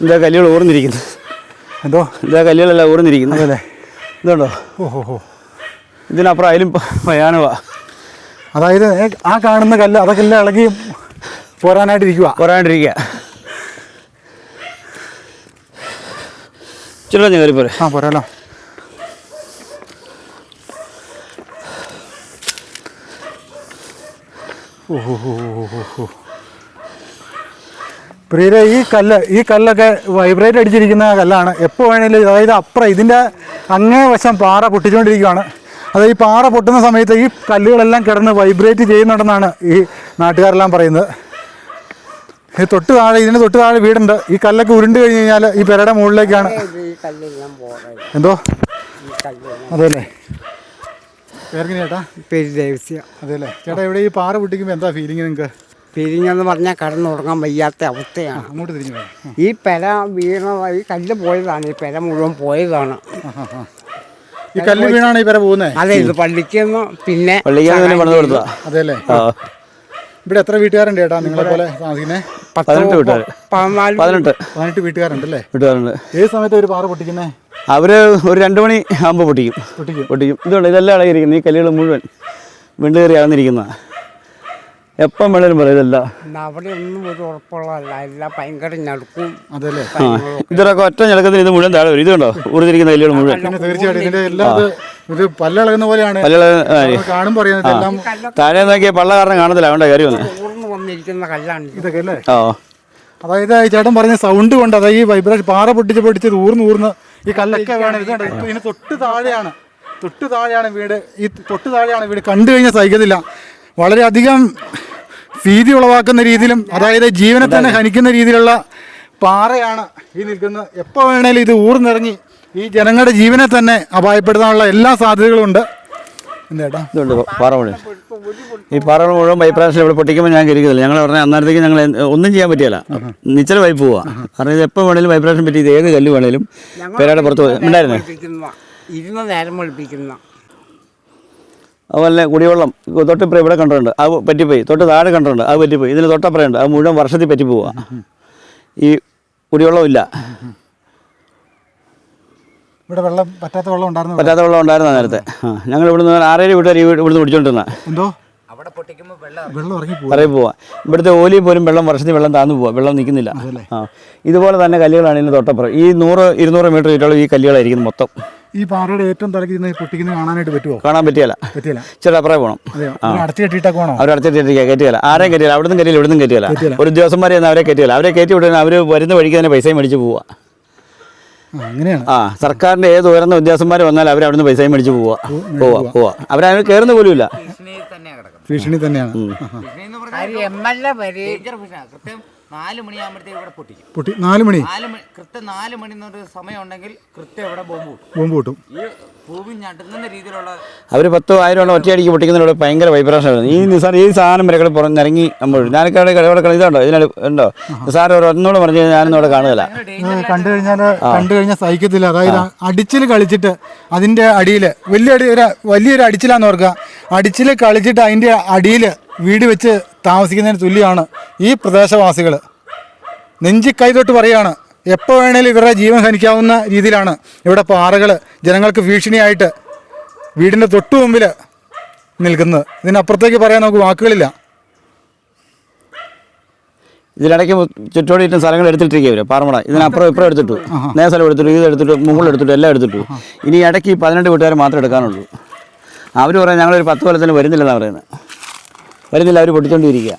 ഇതാ കല്ലുകൾ ഊർന്നിരിക്കുന്നു. എന്തോ ഇതാ കല്ലുകളെല്ലാം ഊർന്നിരിക്കുന്നു. അതല്ലേ? ഇതുണ്ടോ? ഇതിനപ്പുറം അതിലും ഭയാനവാ. അതായത് ആ കാണുന്ന കല്ല് അതൊക്കെ എല്ലാം ഇളകി പോരാനായിട്ടിരിക്കുക. ചിലഞ്ഞ കയറി പോരെ. പോരാലോ. പ്രിയരെ, ഈ കല്ലൊക്കെ വൈബ്രേറ്റ് അടിച്ചിരിക്കുന്ന കല്ലാണ്. എപ്പോൾ വേണേലും, അതായത് അപ്പുറം ഇതിൻ്റെ അങ്ങേ വശം പാറ പൊട്ടിച്ചുകൊണ്ടിരിക്കുകയാണ്. അതായത് ഈ പാറ പൊട്ടുന്ന സമയത്ത് ഈ കല്ലുകളെല്ലാം കിടന്ന് വൈബ്രേറ്റ് ചെയ്യുന്നുണ്ടെന്നാണ് ഈ നാട്ടുകാരെല്ലാം പറയുന്നത്. ഇതിന് തൊട്ട് താഴെ വീടുണ്ട്. ഈ കല്ലൊക്കെ ഉരുണ്ട് കഴിഞ്ഞ് കഴിഞ്ഞാൽ ഈ പെരയുടെ മുകളിലേക്കാണ്. എന്തോ? അതല്ലേ? പേരെങ്ങനെ ചേട്ടാ? പേര് ദേവസ്യ. അതെല്ലേ? ചേട്ടാ, ഇവിടെ ഈ പാറ പൊട്ടിക്കുമ്പോൾ എന്താ ഫീലിംഗ് നിങ്ങൾക്ക്? പിരിഞ്ഞെന്ന് പറഞ്ഞാൽ കടന്നുറങ്ങാൻ വയ്യാത്ത അവസ്ഥയാണ്. അങ്ങോട്ട് തിരിഞ്ഞു. ഈ പെര ഈ കല്ല് പോയതാണ്. ഈ പെര മുഴുവൻ പോയതാണ്. ഈ കല്ല് വീണാണ് ഈ പെര പോകുന്നത്. അതെ, ഇത് പള്ളിക്കൊന്ന് പിന്നെ അതെല്ലേ? ഇവിടെ എത്ര വീട്ടുകാരുണ്ട് ചേട്ടാ നിങ്ങളെ പോലെ താമസിക്കുന്നത്? 18 വീട്ടുകാരുണ്ടല്ലേ? ഏത് സമയത്ത് ഒരു പാറ പൊട്ടിക്കുന്നേ? അവര് ഒരു 2 മണി ആകുമ്പോൾ പൊട്ടിക്കും. ഇതുണ്ട്, ഇതെല്ലാം ഇളകിയിരിക്കുന്നു. ഈ കല്ലുകൾ മുഴുവൻ വിണ്ട് കയറി അകന്നിരിക്കുന്നതാണ്. എപ്പം വേണേലും പറയും ഇതല്ല. അവിടെ ഒന്നും ഒരു ഉറപ്പുള്ളതല്ല, എല്ലാം ഭയങ്കര ഞടുക്കും. അതല്ലേ ഇതിലൊക്കെ ഒറ്റ ഞെടുക്കത്തിന് ഇത് മുഴുവൻ താഴെ വരും. ഇതുണ്ടോ ഊർന്നിരിക്കുന്ന കല്ലുകൾ മുഴുവൻ. പിന്നെ തീർച്ചയായിട്ടും ഇതിന്റെ എല്ലാം ഇത് പല്ലിളകുന്ന പോലെയാണ് കാണുമ്പോൾ അറിയാം. എല്ലാം താഴെ നോക്കിയാൽ പള്ള കാരണം കാണത്തില്ല, അതുകൊണ്ട് കയറി വന്നത്. ഊർന്ന് വന്നിരിക്കുന്ന കല്ലാണ് ഇത്. ഇതൊക്കെ അല്ലേ. ഓ അതായത് ഈ ചേട്ടൻ പറഞ്ഞ സൗണ്ട് കൊണ്ട്, അതായത് ഈ വൈബ്രേഷൻ പാറ പൊട്ടിച്ച് ഊർന്ന് ഈ കല്ലൊക്കെ വേണം. ഇത് കണ്ടോ, ഇതിന് തൊട്ട് താഴെയാണ് വീട്. ഈ തൊട്ട് താഴെയാണ് വീട്. കണ്ടു കഴിഞ്ഞാൽ സഹിക്കത്തില്ല. വളരെയധികം ഭീതി ഉളവാക്കുന്ന രീതിയിലും, അതായത് ജീവനെ തന്നെ ഹനിക്കുന്ന രീതിയിലുള്ള പാറയാണ് ഈ നിൽക്കുന്നത്. എപ്പോൾ വേണേലും ഇത് ഊർന്നിറങ്ങി ഈ ജനങ്ങളുടെ ജീവനെ തന്നെ അപായപ്പെടുത്താനുള്ള എല്ലാ സാധ്യതകളും ഉണ്ട്. എന്താ ഇതുണ്ട് പാറ മുഴുവൻ. ഈ പാറകൾ മുഴുവൻ വൈബ്രേഷൻ ഇവിടെ പൊട്ടിക്കുമ്പോൾ ഞാൻ കയറിക്കുന്നില്ല. ഞങ്ങൾ പറഞ്ഞാൽ അന്നേരത്തേക്ക് ഞങ്ങൾ ഒന്നും ചെയ്യാൻ പറ്റിയല്ല, നിശ്ചല വൈപ്പ് പോവാ. കാരണം ഇത് എപ്പോൾ വേണേലും വൈബ്രേഷൻ പറ്റി ഇത് ഏത് കല്ല് വേണേലും പേരാടെ പുറത്ത് ഉണ്ടായിരുന്നേ. ഇരുന്ന് നേരം വെളുപ്പിക്കുന്ന അതുപോലെ കുടിവെള്ളം തൊട്ടിപ്പുറം ഇവിടെ കണ്ടിട്ടുണ്ട്, അത് പറ്റിപ്പോയി. തൊട്ട് താഴെ കണ്ടിട്ടുണ്ട്, അത് പറ്റിപ്പോയി. ഇതിന് തൊട്ടപ്പുറമുണ്ട്, അത് മുഴുവൻ വർഷത്തിൽ പറ്റി പോവുക. ഈ കുടിവെള്ളമില്ല. ഇവിടെ വെള്ളം പറ്റാത്ത വെള്ളം ഉണ്ടായിരുന്ന നേരത്തെ. ഞങ്ങൾ ഇവിടുന്ന് 6-7 വീട്ടുകാർ ഇവിടുന്ന് പിടിച്ചോണ്ടിരുന്ന. എന്തോ പറയും പോവാ. ഇവിടുത്തെ ഓലി പോലും വർഷത്തിൽ വെള്ളം താന്നു പോവാ, വെള്ളം നിൽക്കുന്നില്ല. ഇതുപോലെ തന്നെ കല്ലുകളാണ് ഇതിന് തൊട്ടപ്പുറം. ഈ 100-200 മീറ്റർ ചുറ്റോളം ഈ കല്ലുകളായിരിക്കും മൊത്തം. ഈ പാറയുടെ ഏറ്റവും തലക്ക് പൊട്ടിക്കുന്നത് കാണാനായിട്ട് പറ്റുമോ? കാണാൻ പറ്റിയല്ല. ഇച്ചിരി അപ്പുറം പോകണം. അവർ അടച്ചിട്ടിട്ട് കയറ്റിയല്ല, ആരെയും കയറ്റിയല്ല. അവിടുന്ന് കയറ്റില്ല, ഇവിടുന്ന് കയറ്റിയല്ല. ഒരു ഉദ്യോഗസ്ഥന്മാരെ അവരെ കയറ്റിയല്ല. അവരെ കയറ്റി വിടുന്ന അവർ വരുന്ന വഴിക്ക് തന്നെ പൈസയും മേടിച്ച് പോവുക. അങ്ങനെയാണ്. സർക്കാരിൻ്റെ ഏത് ഉയർന്ന ഉദ്യോഗസ്ഥന്മാർ വന്നാൽ അവർ അവിടുന്ന് പൈസയും മേടിച്ച് പോവാ. അവരതിന് കയറുന്ന പോലും ഇല്ല. ഭീഷണി തന്നെയാണ്. 4 മണിയാകുമ്പോഴത്തേക്ക് ഇവിടെ പൊട്ടിക്കും. 4 മണി കൃത്യം 4 മണി എന്നൊരു സമയം ഉണ്ടെങ്കിൽ കൃത്യം ഇവിടെ ബോംബ് പൊട്ടും. ഈ ഭൂമി ഞടുങ്ങുന്ന രീതിയിലുള്ള അവർ 10,000 ഒറ്റയടിക്ക് പൊട്ടിക്കുന്നതിലൂടെ ഭയങ്കര വൈബ്രേഷനാണ്. ഈ നിസാർ ഈ സാധനം വരെ പുറത്തിറങ്ങി നമ്മൾ ഞാനൊക്കെ ഇവിടെ ഇതുണ്ടോ, ഇതിനുണ്ടോ നിസാർ ഒന്നൂടെ പറഞ്ഞു ഞാനൊന്നും ഇവിടെ കാണുകയില്ല. കണ്ടു കഴിഞ്ഞാൽ സഹിക്കത്തില്ല. അതായത് അടിച്ചിൽ കളിച്ചിട്ട് അതിൻ്റെ അടിയിൽ വലിയൊരു അടിച്ചിലാന്ന് ഓർക്കുക. അടിച്ചിൽ കളിച്ചിട്ട് അതിൻ്റെ അടിയിൽ വീട് വെച്ച് താമസിക്കുന്നതിന് തുല്യമാണ് ഈ പ്രദേശവാസികൾ. നെഞ്ചി കൈതൊട്ട് പറയുകയാണ്, എപ്പോൾ വേണേലും ഇവരുടെ ജീവൻ ഹനിക്കാവുന്ന രീതിയിലാണ് ഇവിടെ പാറകൾ ജനങ്ങൾക്ക് ഭീഷണിയായിട്ട് വീടിൻ്റെ തൊട്ടു മുമ്പിൽ നിൽക്കുന്നത്. ഇതിനപ്പുറത്തേക്ക് പറയാൻ നമുക്ക് വാക്കുകളില്ല. ഇതിനിടയ്ക്ക് ചുറ്റോടിയിട്ട് സ്ഥലങ്ങൾ എടുത്തിട്ടിരിക്കുക പാറമട. ഇതിനപ്പുറം ഇപ്പുറം എടുത്തിട്ടു, സ്ഥലം എടുത്തിട്ടു, ഇത് എടുത്തിട്ടു, മുകളിൽ എടുത്തിട്ടു, എല്ലാം എടുത്തിട്ടു. ഇനി ഇടയ്ക്ക് 18 വീട്ടുകാർ മാത്രമേ എടുക്കാനുള്ളൂ. അവർ പറയാം ഞങ്ങളൊരു 10 കൊല്ലത്തിന് വരുന്നില്ലെന്നാണ് പറയുന്നത്. വരുന്നില്ല, അവർ പൊട്ടിച്ചോണ്ടിരിക്കുക.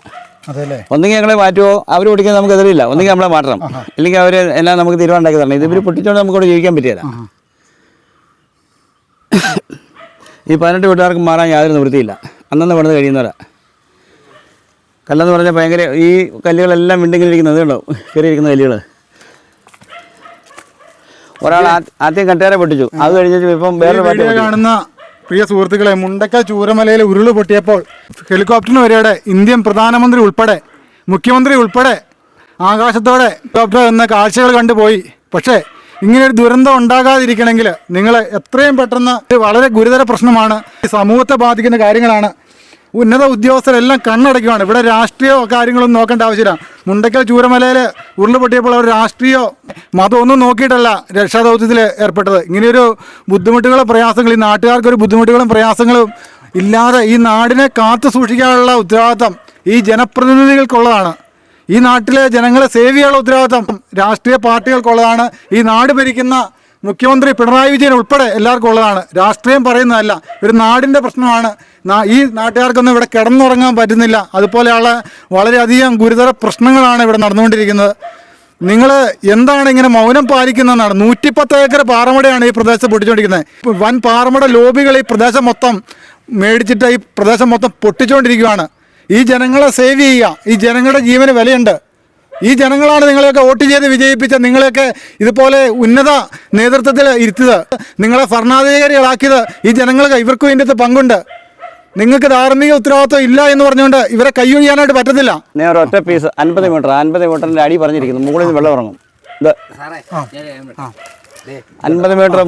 ഒന്നെങ്കിൽ ഞങ്ങളെ മാറ്റുമോ, അവർ പൊട്ടിക്കുന്നത് നമുക്ക് എതിരില്ല. ഒന്നെങ്കിൽ നമ്മളെ മാറ്റണം, ഇല്ലെങ്കിൽ അവർ എല്ലാം നമുക്ക് തീരുമാനം ഉണ്ടാക്കി തരണം. ഇത് ഇവർ പൊട്ടിച്ചോണ്ട് നമുക്കിവിടെ ജീവിക്കാൻ പറ്റില്ല. ഈ 18 വീട്ടുകാർക്ക് മാറാൻ യാതൊരു നിവൃത്തിയില്ല. അന്നന്ന് പണിത് കഴിയുന്നവരാ. കല്ലെന്ന് പറഞ്ഞാൽ ഭയങ്കര ഈ കല്ലുകളെല്ലാം വിണ്ടിങ്ങിലിരിക്കുന്നത് ഉണ്ടാവും, കയറിയിരിക്കുന്ന കല്ലുകൾ. ഒരാൾ ആദ്യം കട്ടേരെ പൊട്ടിച്ചു, അത് കഴിഞ്ഞിട്ട് ഇപ്പം വേറെ കാണുന്ന പ്രിയ സുഹൃത്തുക്കളെ, മുണ്ടക്കൽ ചൂരമലയിൽ ഉരുള് പൊട്ടിയപ്പോൾ ഹെലികോപ്റ്ററിന് വരെയുടെ ഇന്ത്യൻ പ്രധാനമന്ത്രി ഉൾപ്പെടെ മുഖ്യമന്ത്രി ഉൾപ്പെടെ ആകാശത്തോടെ ഹെലികോപ്റ്റർ എന്ന കാഴ്ചകൾ കണ്ടുപോയി. പക്ഷേ ഇങ്ങനെയൊരു ദുരന്തം ഉണ്ടാകാതിരിക്കണമെങ്കിൽ നിങ്ങൾ എത്രയും പെട്ടെന്ന്, വളരെ ഗുരുതര പ്രശ്നമാണ്, സമൂഹത്തെ ബാധിക്കുന്ന കാര്യങ്ങളാണ്. ഉന്നത ഉദ്യോഗസ്ഥരെല്ലാം കണ്ണടയ്ക്കുകയാണ്. ഇവിടെ രാഷ്ട്രീയ കാര്യങ്ങളൊന്നും നോക്കേണ്ട ആവശ്യമില്ല. മുണ്ടക്കൽ ചൂരമലയിൽ ഉരുള് പൊട്ടിയപ്പോൾ അവർ രാഷ്ട്രീയോ മതമൊന്നും നോക്കിയിട്ടല്ല രക്ഷാദൗത്യത്തിൽ ഏർപ്പെട്ടത്. ഇങ്ങനെയൊരു ബുദ്ധിമുട്ടുകളും പ്രയാസങ്ങൾ ഈ നാട്ടുകാർക്കൊരു ബുദ്ധിമുട്ടുകളും പ്രയാസങ്ങളും ഇല്ലാതെ ഈ നാടിനെ കാത്തു സൂക്ഷിക്കാനുള്ള ഉത്തരവാദിത്തം ഈ ജനപ്രതിനിധികൾക്കുള്ളതാണ്. ഈ നാട്ടിലെ ജനങ്ങളെ സേവ് ചെയ്യാനുള്ള ഉത്തരവാദിത്തം രാഷ്ട്രീയ പാർട്ടികൾക്കുള്ളതാണ്. ഈ നാട് ഭരിക്കുന്ന മുഖ്യമന്ത്രി പിണറായി വിജയൻ ഉൾപ്പെടെ എല്ലാവർക്കും ഉള്ളതാണ്. രാഷ്ട്രീയം പറയുന്നതല്ല, ഒരു നാടിൻ്റെ പ്രശ്നമാണ്. ഈ നാട്ടുകാർക്കൊന്നും ഇവിടെ കിടന്നുറങ്ങാൻ പറ്റുന്നില്ല. അതുപോലെയുള്ള വളരെയധികം ഗുരുതര പ്രശ്നങ്ങളാണ് ഇവിടെ നടന്നുകൊണ്ടിരിക്കുന്നത്. നിങ്ങൾ എന്താണ് ഇങ്ങനെ മൗനം പാലിക്കുന്നതെന്നാണ്. 110 ഏക്കർ പാറമടയാണ് ഈ പ്രദേശത്ത് പൊട്ടിച്ചുകൊണ്ടിരിക്കുന്നത്. വൻ പാറമട ലോബികൾ ഈ പ്രദേശം മൊത്തം മേടിച്ചിട്ട് ഈ പ്രദേശം മൊത്തം പൊട്ടിച്ചുകൊണ്ടിരിക്കുകയാണ്. ഈ ജനങ്ങളെ സേവ് ചെയ്യുക. ഈ ജനങ്ങളുടെ ജീവന് വിലയുണ്ട്. ഈ ജനങ്ങളാണ് നിങ്ങളെയൊക്കെ വോട്ട് ചെയ്ത് വിജയിപ്പിച്ച, നിങ്ങളെയൊക്കെ ഇതുപോലെ ഉന്നത നേതൃത്വത്തിൽ ഇരുത്തിയത്, നിങ്ങളെ ഭരണാധികാരികളാക്കിയത് ഈ ജനങ്ങൾക്ക്. ഇവർക്കും ഇതിൻ്റെ പങ്കുണ്ട്. നിങ്ങൾക്ക് ധാർമ്മിക ഉത്തരവാദിത്വം ഇല്ല എന്ന് പറഞ്ഞുകൊണ്ട് ഇവരെ കൈയൊഴിയാനായിട്ട് പറ്റത്തില്ല. ഞാൻ ഒറ്റ പീസ് 50 മീറ്ററിൻ്റെ അടി പറഞ്ഞിരിക്കുന്നു, മുകളിൽ നിന്ന് വെള്ളം ഇറങ്ങും. ഇത് 50 മീറ്റർ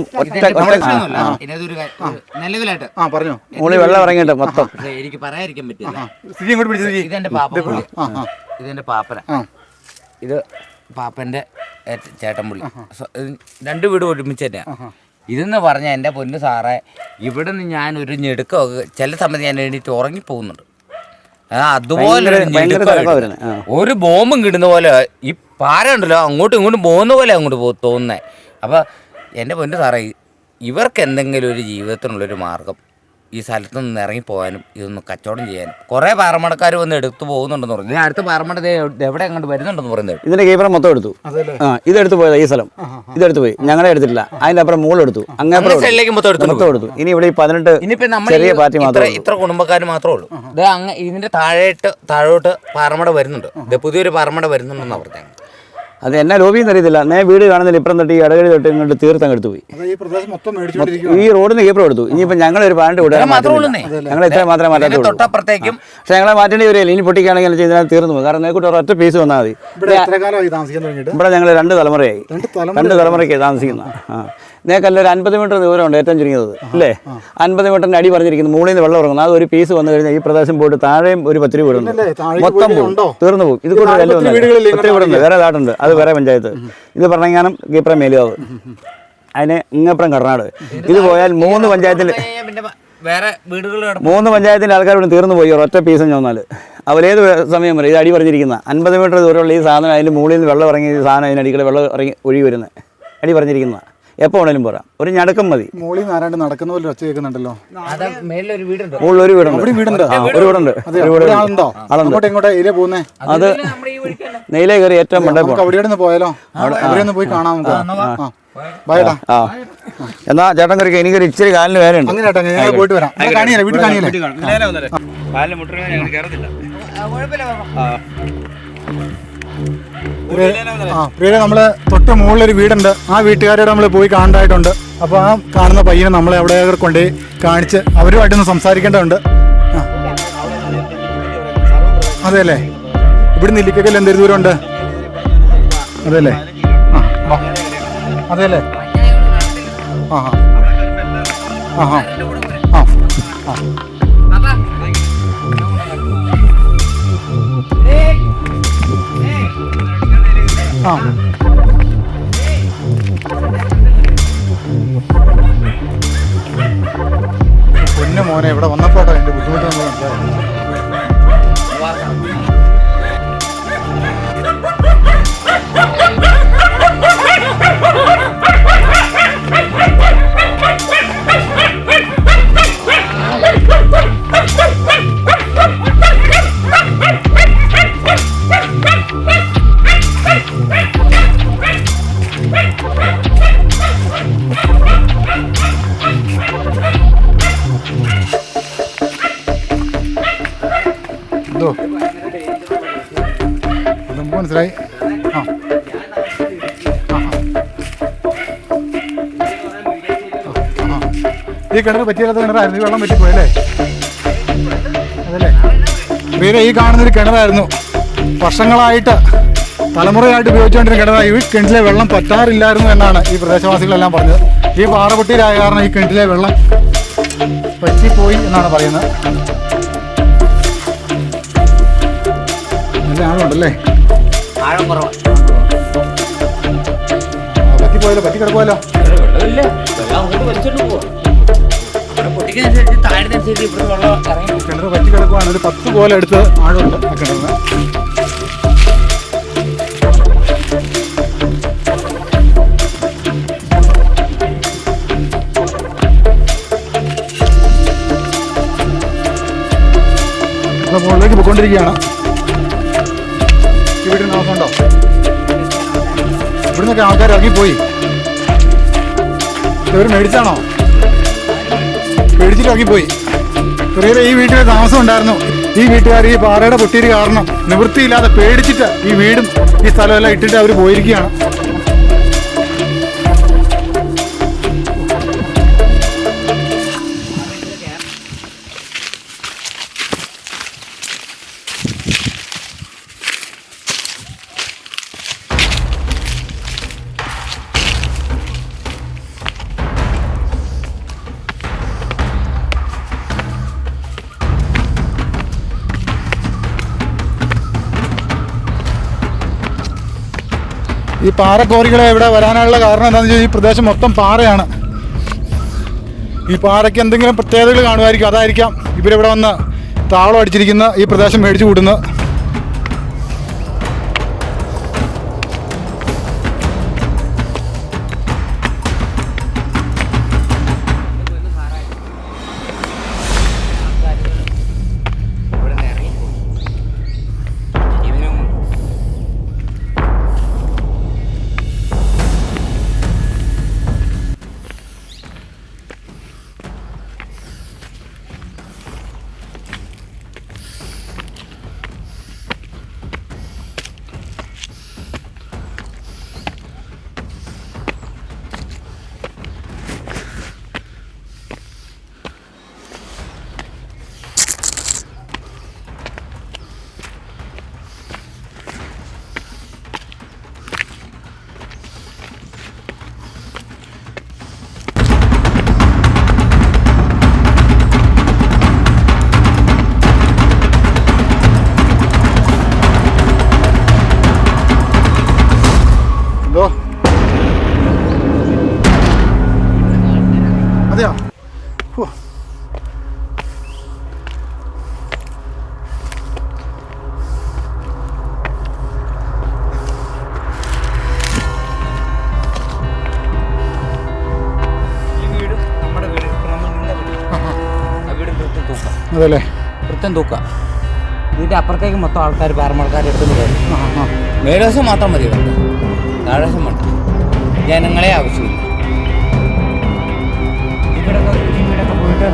നിലവിലായിട്ട് പറഞ്ഞു മുകളിൽ വെള്ളം ഇറങ്ങിയിട്ട് മൊത്തം. എനിക്ക് പറയാതിരിക്കാൻ പറ്റില്ല. ഇതെന്റെ പാപ്പ, ഇതെന്റെ പാപ്പന, ഇത് പാപ്പന്റെ ചേട്ടൻപുള്ളി. 2 വീട് ഒരുമിച്ച് തന്നെയാണ്. ഇതെന്ന് പറഞ്ഞാൽ എൻ്റെ പൊന്ന് സാറേ, ഇവിടെ നിന്ന് ഞാൻ ഒരു ഞെടുക്കമൊക്കെ ചില സമയത്ത് ഞാൻ എണീറ്റ് ഉറങ്ങിപ്പോകുന്നുണ്ട്. അതുപോലെ ഒരു ബോംബും കിടുന്ന പോലെ ഈ പാര ഉണ്ടല്ലോ, അങ്ങോട്ടും ഇങ്ങോട്ടും പോകുന്ന പോലെ അങ്ങോട്ട് തോന്നുന്നത്. അപ്പോൾ എൻ്റെ പൊന്ന് സാറേ, ഇവർക്ക് എന്തെങ്കിലും ഒരു ജീവിതത്തിനുള്ളൊരു മാർഗം ഈ സ്ഥലത്ത് നിന്ന് ഇറങ്ങിപ്പോകാനും ഇതൊന്ന് കച്ചവടം ചെയ്യാനും. കുറേ പാറമടക്കാർ വന്ന് എടുത്തു പോകുന്നുണ്ടെന്ന് പറഞ്ഞു. ഞാൻ അടുത്ത പാറമട എവിടെ അങ്ങോട്ട് വരുന്നുണ്ടെന്ന് പറയുന്നത്. ഇതിന്റെ കീപ്പറെ മൊത്തം എടുത്തു. ഇതെടുത്ത് പോയത് ഈ സ്ഥലം ഇതെടുത്ത് പോയി, ഞങ്ങളെ എടുത്തിട്ടില്ല. അതിന്റെ അപ്പുറം മുകളിൽ എടുത്തു, അങ്ങനെ മൊത്തം എടുത്തു. ഇനി ഇവിടെ ഈ 18 ചെറിയ പാർട്ടി മാത്രമേ ഇത്ര കുടുംബക്കാർ മാത്രമേ ഉള്ളൂ. ഇത് അങ്ങ് ഇതിന്റെ താഴോട്ട് പാറമട വരുന്നുണ്ട്. പുതിയൊരു പാറമട വരുന്നുണ്ടെന്നാണ് പറഞ്ഞത്. അത് എന്നാ ലോബിയെന്ന് അറിയത്തില്ല. വീട് കാണുന്നില്ല, ഇപ്പുറം തൊട്ട് ഈ ഇടകഴി തൊട്ട് ഇങ്ങോട്ട് തീർത്തങ്ങ് എടുത്തു പോയി. ഈ റോഡിന് കീപ്പർ എടുത്തു. ഇനിയിപ്പോൾ ഞങ്ങളൊരു പാണ്ട് വിടാൻ ഞങ്ങൾ ഇത്ര മാത്രമേ മാറ്റാത്തുള്ളൂ. തൊട്ടപ്പുറത്തേക്കും പക്ഷെ ഞങ്ങളെ മാറ്റേണ്ടി വരില്ല. ഇനി പൊട്ടിക്കുകയാണെങ്കിൽ ഇതിനകത്ത് തീർന്നു പോകും. കാരണം നേക്കൂട്ട് ഒറ്റ പീസ് വന്നാൽ മതി. ഇവിടെ ഞങ്ങൾ 2 തലമുറയായി, 2 തലമുറയ്ക്ക് താമസിക്കുന്ന. നേക്കല്ല ഒരു 50 മീറ്റർ ദൂരമുണ്ട് ഏറ്റവും ചുരുങ്ങിയത് അല്ലേ. 50 മീറ്ററിന് അടി പറഞ്ഞിരിക്കുന്നു, മുകളിൽ നിന്ന് വെള്ളം ഇറങ്ങുന്നു. അത് ഒരു പീസ് വന്നു കഴിഞ്ഞാൽ ഈ പ്രദേശം പോയിട്ട് താഴെയും ഒരു 10 വീടുണ്ട്, മൊത്തം പോകും, തീർന്നു പോകും. ഇത് കൂടെ കല്ല് വന്നു 10 വീടുണ്ട്, വേറെ നാട്ടുണ്ട്, അത് വേറെ പഞ്ചായത്ത്. ഇത് പറഞ്ഞാലും കീപ്പറം മേലുകാവ്, അതിന് ഇങ്ങപ്പുറം കർണാട്. ഇത് പോയാൽ 3 പഞ്ചായത്തിൽ വേറെ വീടുകൾ 3 പഞ്ചായത്തിൻ്റെ ആൾക്കാർ ഇവിടെ തീർന്നു പോയി ഒറ്റ പീസ് ചെന്നാൽ. അവരേത് സമയം വരെ ഇത് അടി പറഞ്ഞിരിക്കുന്ന 50 മീറ്റർ ദൂരമുള്ള ഈ സാധനം അതിന് മുകളിൽ നിന്ന് വെള്ളം ഇറങ്ങി ഈ സാധനം അതിനടിക്കൽ വെള്ളം ഇറങ്ങി ഒഴുകി വരുന്നത് അടി പറഞ്ഞിരിക്കുന്ന. എപ്പോൾ വേണേലും പോരാം, ഒരു ഞടക്കം മതി. മുകളിൽ ആരാണ്ട് നടക്കുന്ന പോലെ ഒച്ച കേൾക്കുന്നുണ്ടല്ലോ. മേലൊരു വീടുണ്ട്, മുകളിൽ ഒരു വീടുണ്ട്, ഒരു വീടുണ്ട്, അത് നെയ്യിലേ കയറി ഏറ്റവും മണ്ടേ പോയാലോ, അവിടെ പോയി കാണാം. എന്നാ ചേട്ടൻ കറിക്ക് എനിക്കൊരു ഇച്ചിരി കാലിന് വേദനയുണ്ട്. പോയിട്ട് വരാം. പ്രിയരെ, നമ്മള് തൊട്ട് മുകളിലൊരു വീടുണ്ട്. ആ വീട്ടുകാരോട് നമ്മൾ പോയി കാണേണ്ടതായിട്ടുണ്ട്. അപ്പോൾ ആ കാണുന്ന പയ്യനെ നമ്മളെ അവിടെ കൊണ്ടേ കാണിച്ച് അവരുമായിട്ടൊന്ന് സംസാരിക്കേണ്ടതുണ്ട്. അതെ അല്ലേ, ഇവിടെ നെല്ലിക്കൽ എന്തൊരു ദൂരമുണ്ട്? അതെ അല്ലേ, അതെ അല്ലേ. ആ ആ ആ ആ ആ ആ പൊന്നു മോനെ, ഇവിടെ വന്നപ്പോട്ടോ എൻ്റെ ബുദ്ധിമുട്ട് നമ്മൾ മനസ്സിലായി. മനസ്സിലായി. ആ ഈ കിണർ പറ്റിയാത്ത കിണറായിരുന്നു, ഈ വെള്ളം പറ്റിപ്പോയല്ലേ? അതല്ലേ വീരെ, ഈ കാണുന്നൊരു കിണറായിരുന്നു. വർഷങ്ങളായിട്ട് തലമുറയായിട്ട് ഉപയോഗിച്ചുകൊണ്ടിരുന്ന കിണറായി. ഈ കിണറ്റിലെ വെള്ളം പറ്റാറില്ലായിരുന്നു എന്നാണ് ഈ പ്രദേശവാസികളെല്ലാം പറഞ്ഞത്. ഈ പാറ പൊട്ടിയിലായ കാരണം ഈ കിണറ്റിലെ വെള്ളം പറ്റിപ്പോയി എന്നാണ് പറയുന്നത്. നല്ല ആഴമുണ്ടല്ലേ? പറ്റിപ്പോയല്ലോ, പറ്റിക്കിടക്കുമല്ലോ. കിണർ പറ്റിക്കിടക്കുവാണ്. ഒരു 10 പോലെ എടുത്ത് ആഴമുണ്ട് ആ കിണറിന്. മുകളിലേക്ക് പോയിക്കൊണ്ടിരിക്കുകയാണ്. ഇവിടെ നോക്കണ്ടോ, ഇവിടുന്നൊക്കെ ആൾക്കാർ ഇറങ്ങിപ്പോയി. ഇവർ മേടിച്ചാണോ? പേടിച്ചിട്ട് ഇറങ്ങിപ്പോയി. കുറേ ഈ വീട്ടിൽ താമസം ഉണ്ടായിരുന്നു. ഈ വീട്ടുകാർ ഈ പാറയുടെ പൊട്ടിയത് കാരണം നിവൃത്തിയില്ലാതെ പേടിച്ചിട്ട് ഈ വീടും ഈ സ്ഥലമെല്ലാം ഇട്ടിട്ട് അവർ പോയിരിക്കുകയാണ്. ഈ പാറക്കോറികളെ ഇവിടെ വരാനുള്ള കാരണം എന്താണെന്ന് വെച്ചാൽ ഈ പ്രദേശം മൊത്തം പാറയാണ്. ഈ പാറയ്ക്ക് എന്തെങ്കിലും പ്രത്യേകതകൾ കാണുമായിരിക്കും, അതായിരിക്കാം ഇവരിവിടെ വന്ന് താവളം അടിച്ചിരിക്കുന്ന ഈ പ്രദേശം മേടിച്ചു കൂട്ടുന്നത്. എന്തോ അതെയോ? അതല്ലേ വൃത്തം തൂക്കാം. ഇതിൻ്റെ അപ്പുറത്തേക്ക് മൊത്തം ആൾക്കാർ പാറമൾക്കാർ എടുത്തുകൊണ്ട് കയറും. മേൽവശം മാത്രം മതി വേണ്ട, താഴ്വശം വേണ്ട. ജനങ്ങളെ ആവശ്യമില്ല. ഇവിടെയൊക്കെ പോയിട്ട്